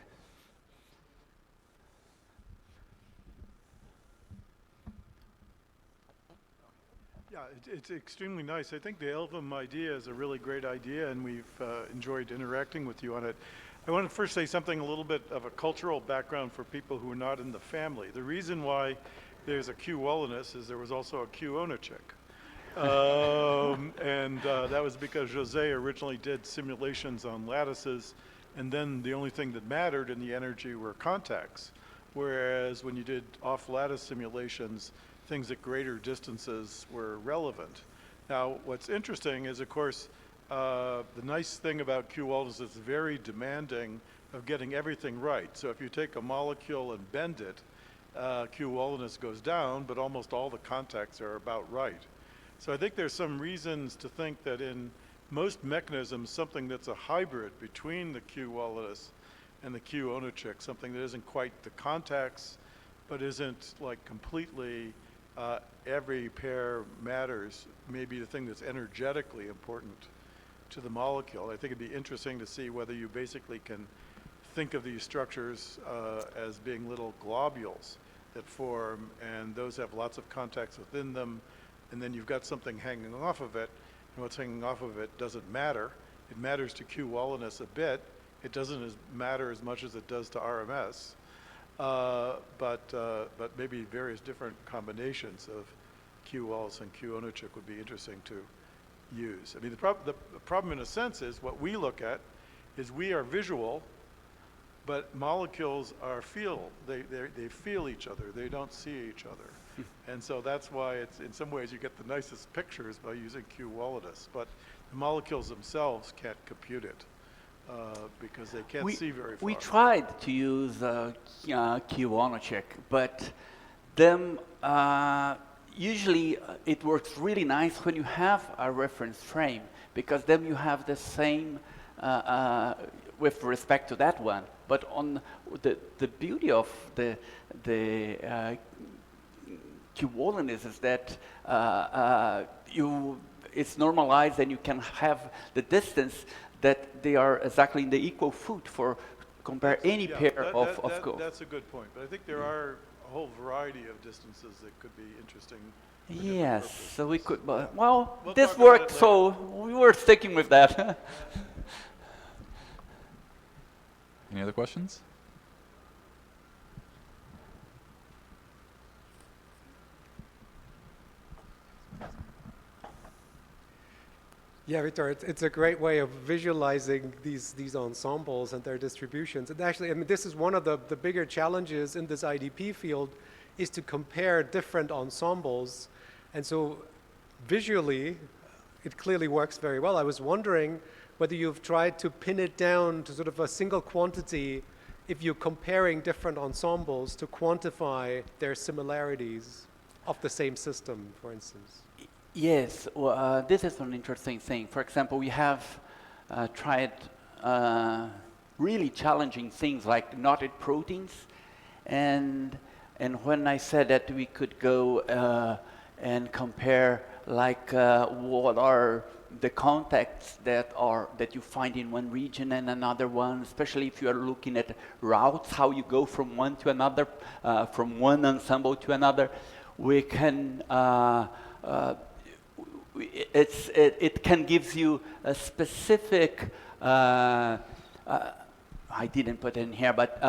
Yeah, it's extremely nice. I think the Elvum idea is a really great idea, and we've enjoyed interacting with you on it. I want to first say something a little bit of a cultural background for people who are not in the family. The reason why there's a Q Wallenus is there was also a Q Onachik. That was because Jose originally did simulations on lattices, and then the only thing that mattered in the energy were contacts. Whereas when you did off-lattice simulations, things at greater distances were relevant. Now, what's interesting is, of course, the nice thing about Q Wallenus is it's very demanding of getting everything right. So if you take a molecule and bend it, Q Wallenus goes down, but almost all the contacts are about right. So I think there's some reasons to think that in most mechanisms, something that's a hybrid between the Q Wallenus and the Q Onachik, something that isn't quite the contacts, but isn't like completely every pair matters, maybe the thing that's energetically important to the molecule. I think it'd be interesting to see whether you basically can think of these structures as being little globules that form, and those have lots of contacts within them, and then you've got something hanging off of it, and what's hanging off of it doesn't matter. It matters to Q Wallenus a bit. It doesn't matter as much as it does to RMS. But maybe various different combinations of Q Wallenus and Q Onachik would be interesting to use. I mean, the problem in a sense is what we look at is we are visual, but molecules are feel. They feel each other. They don't see each other. And so that's why it's, in some ways you get the nicest pictures by using Q Wallenus, but the molecules themselves can't compute it. Because they can't see very far. We tried to use Q Onachik, but them usually it works really nice when you have a reference frame, because then you have the same with respect to that one. But on the beauty of the Q Wallenus is that it's normalized and you can have the distance that they are exactly in the equal foot for compare any pair of goals. That's a good point, but I think there are a whole variety of distances that could be interesting. Yes, so we could, but, well, this worked, so we were sticking with that. Any other questions? Yeah, Vitor, it's a great way of visualizing these ensembles and their distributions. And actually, I mean, this is one of the bigger challenges in this IDP field, is to compare different ensembles. And so visually, it clearly works very well. I was wondering whether you've tried to pin it down to sort of a single quantity if you're comparing different ensembles to quantify their similarities of the same system, for instance. Yes, well, this is an interesting thing. For example, we have tried really challenging things like knotted proteins, and when I said that we could go and compare like what are the contacts that you find in one region and another one, especially if you are looking at routes, how you go from one to another, from one ensemble to another, we can. It can give you a specific. I didn't put it in here, but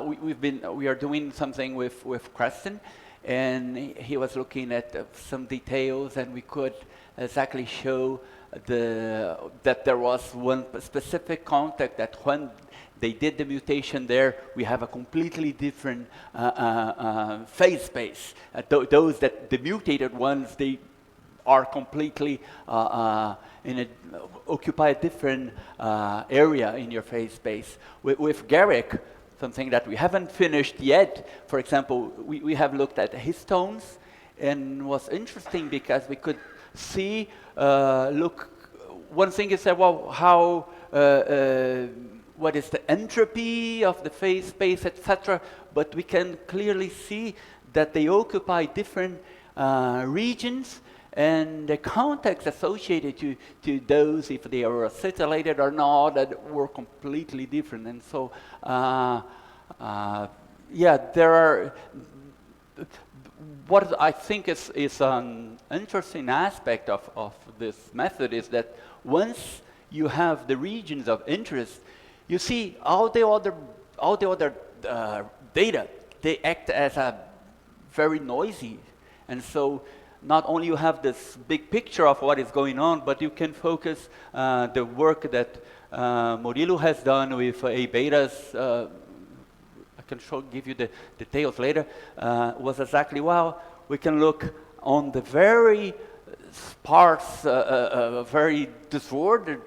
we are doing something with Creston, and he was looking at some details, and we could exactly show that there was one specific contact that when they did the mutation there, we have a completely different phase space. Those that the mutated ones, they are completely occupy a different area in your phase space. With Garrick, something that we haven't finished yet. For example, we have looked at histones, and was interesting because we could see, one thing is that, well, how, what is the entropy of the phase space, etc. But we can clearly see that they occupy different regions, and the context associated to those, if they are acetylated or not, that were completely different. And so, yeah, there are. What I think is an interesting aspect of this method is that once you have the regions of interest, you see all the other data, they act as a very noisy. And so not only you have this big picture of what is going on, but you can focus the work that Murilo has done with A-betas. I can give you the details later, was exactly, well, we can look on the very sparse, very disordered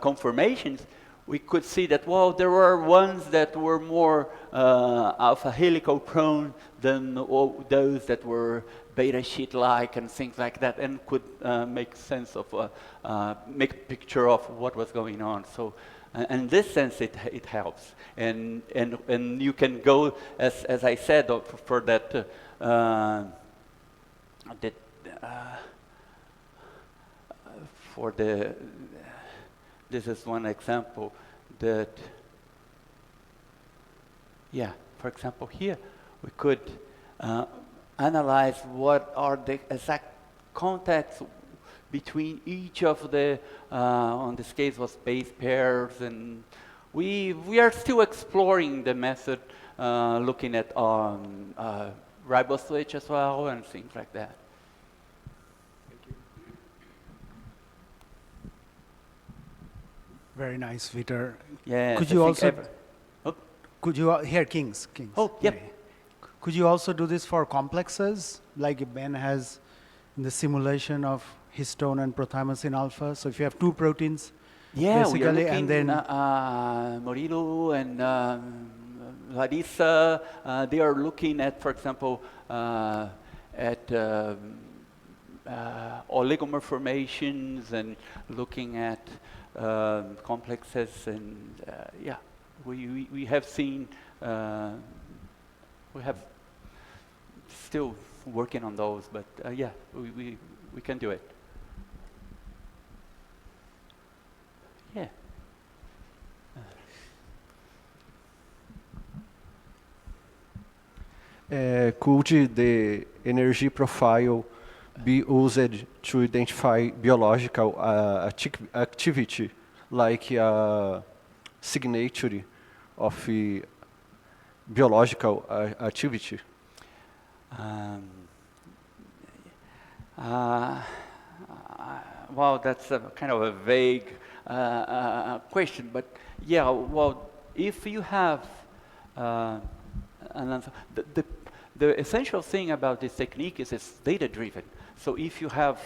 conformations. We could see that, well, there were ones that were more alpha helical prone than those that were beta sheet-like and things like that, and could make sense of, make a picture of what was going on. So, in this sense, it helps, and you can go, as I said, for that for the. This is one example that. Yeah, for example, here we could analyze what are the exact contacts between each of the, on this case was base pairs, and we are still exploring the method, looking at ribose switch as well and things like that. Thank you. Very nice, Vitor. Yeah. Could you also? Could you here, Kings? Oh, yep. Okay. Could you also do this for complexes, like Ben has in the simulation of histone and prothymosin alpha? So if you have two proteins, yeah, basically, we are looking, and then Murilo and Larissa, they are looking at, for example, at oligomer formations and looking at complexes, and yeah, we have seen, we have still working on those, but yeah, we can do it. Yeah. Could the energy profile be used to identify biological activity, like a signature of biological activity? Well, that's a kind of a vague question, but yeah, well, if you have the essential thing about this technique is it's data-driven. So if you have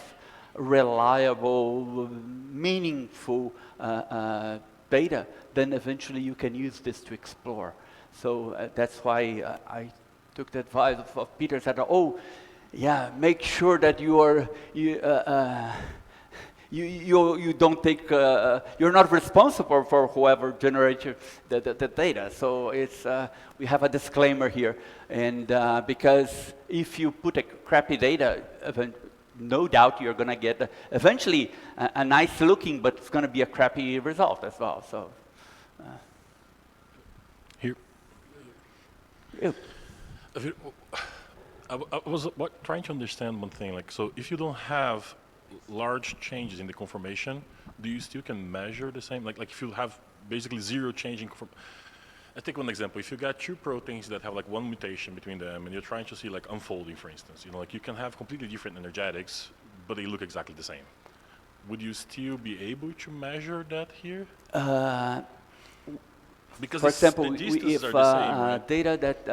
reliable, meaningful data, then eventually you can use this to explore. So that's why I took the advice of Peter, said, oh, yeah, make sure that you don't take, you're not responsible for whoever generated the data. So it's, we have a disclaimer here. And because if you put a crappy data, no doubt you're going to get eventually a nice looking, but it's going to be a crappy result as well. So here. Yeah. I was trying to understand one thing. Like, so if you don't have large changes in the conformation, do you still can measure the same? Like if you have basically zero change in conformation. I take one example. If you got two proteins that have like one mutation between them, and you're trying to see like unfolding, for instance, you know, like you can have completely different energetics, but they look exactly the same. Would you still be able to measure that here? Because for example, if are the same, right? data that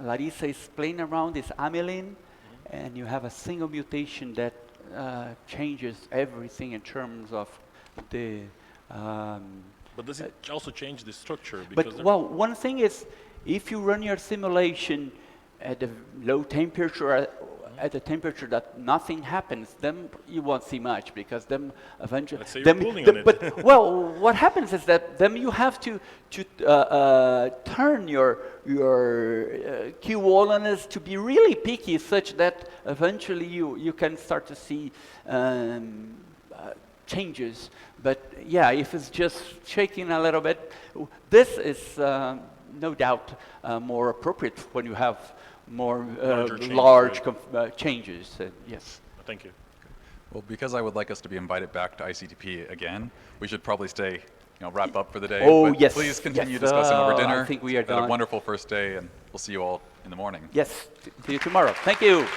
Larissa is playing around is amylin, and you have a single mutation that changes everything in terms of the. But does it also change the structure? Because but well, one thing is, If you run your simulation at a low temperature, at a temperature that nothing happens, then you won't see much, because then eventually. Let's say you're cooling on it. But well, what happens is that then you have to turn your Q wallness to be really peaky, such that eventually you can start to see changes. But yeah, if it's just shaking a little bit, this is no doubt more appropriate when you have more Larger changes, large right? changes. Yes. Thank you. Well, because I would like us to be invited back to ICTP again, we should probably stay, wrap up for the day. Oh, but yes. Please continue Yes, discussing over I dinner. think we are It's been a done. wonderful first day, and we'll see you all in the morning. Yes. See you tomorrow. Thank you.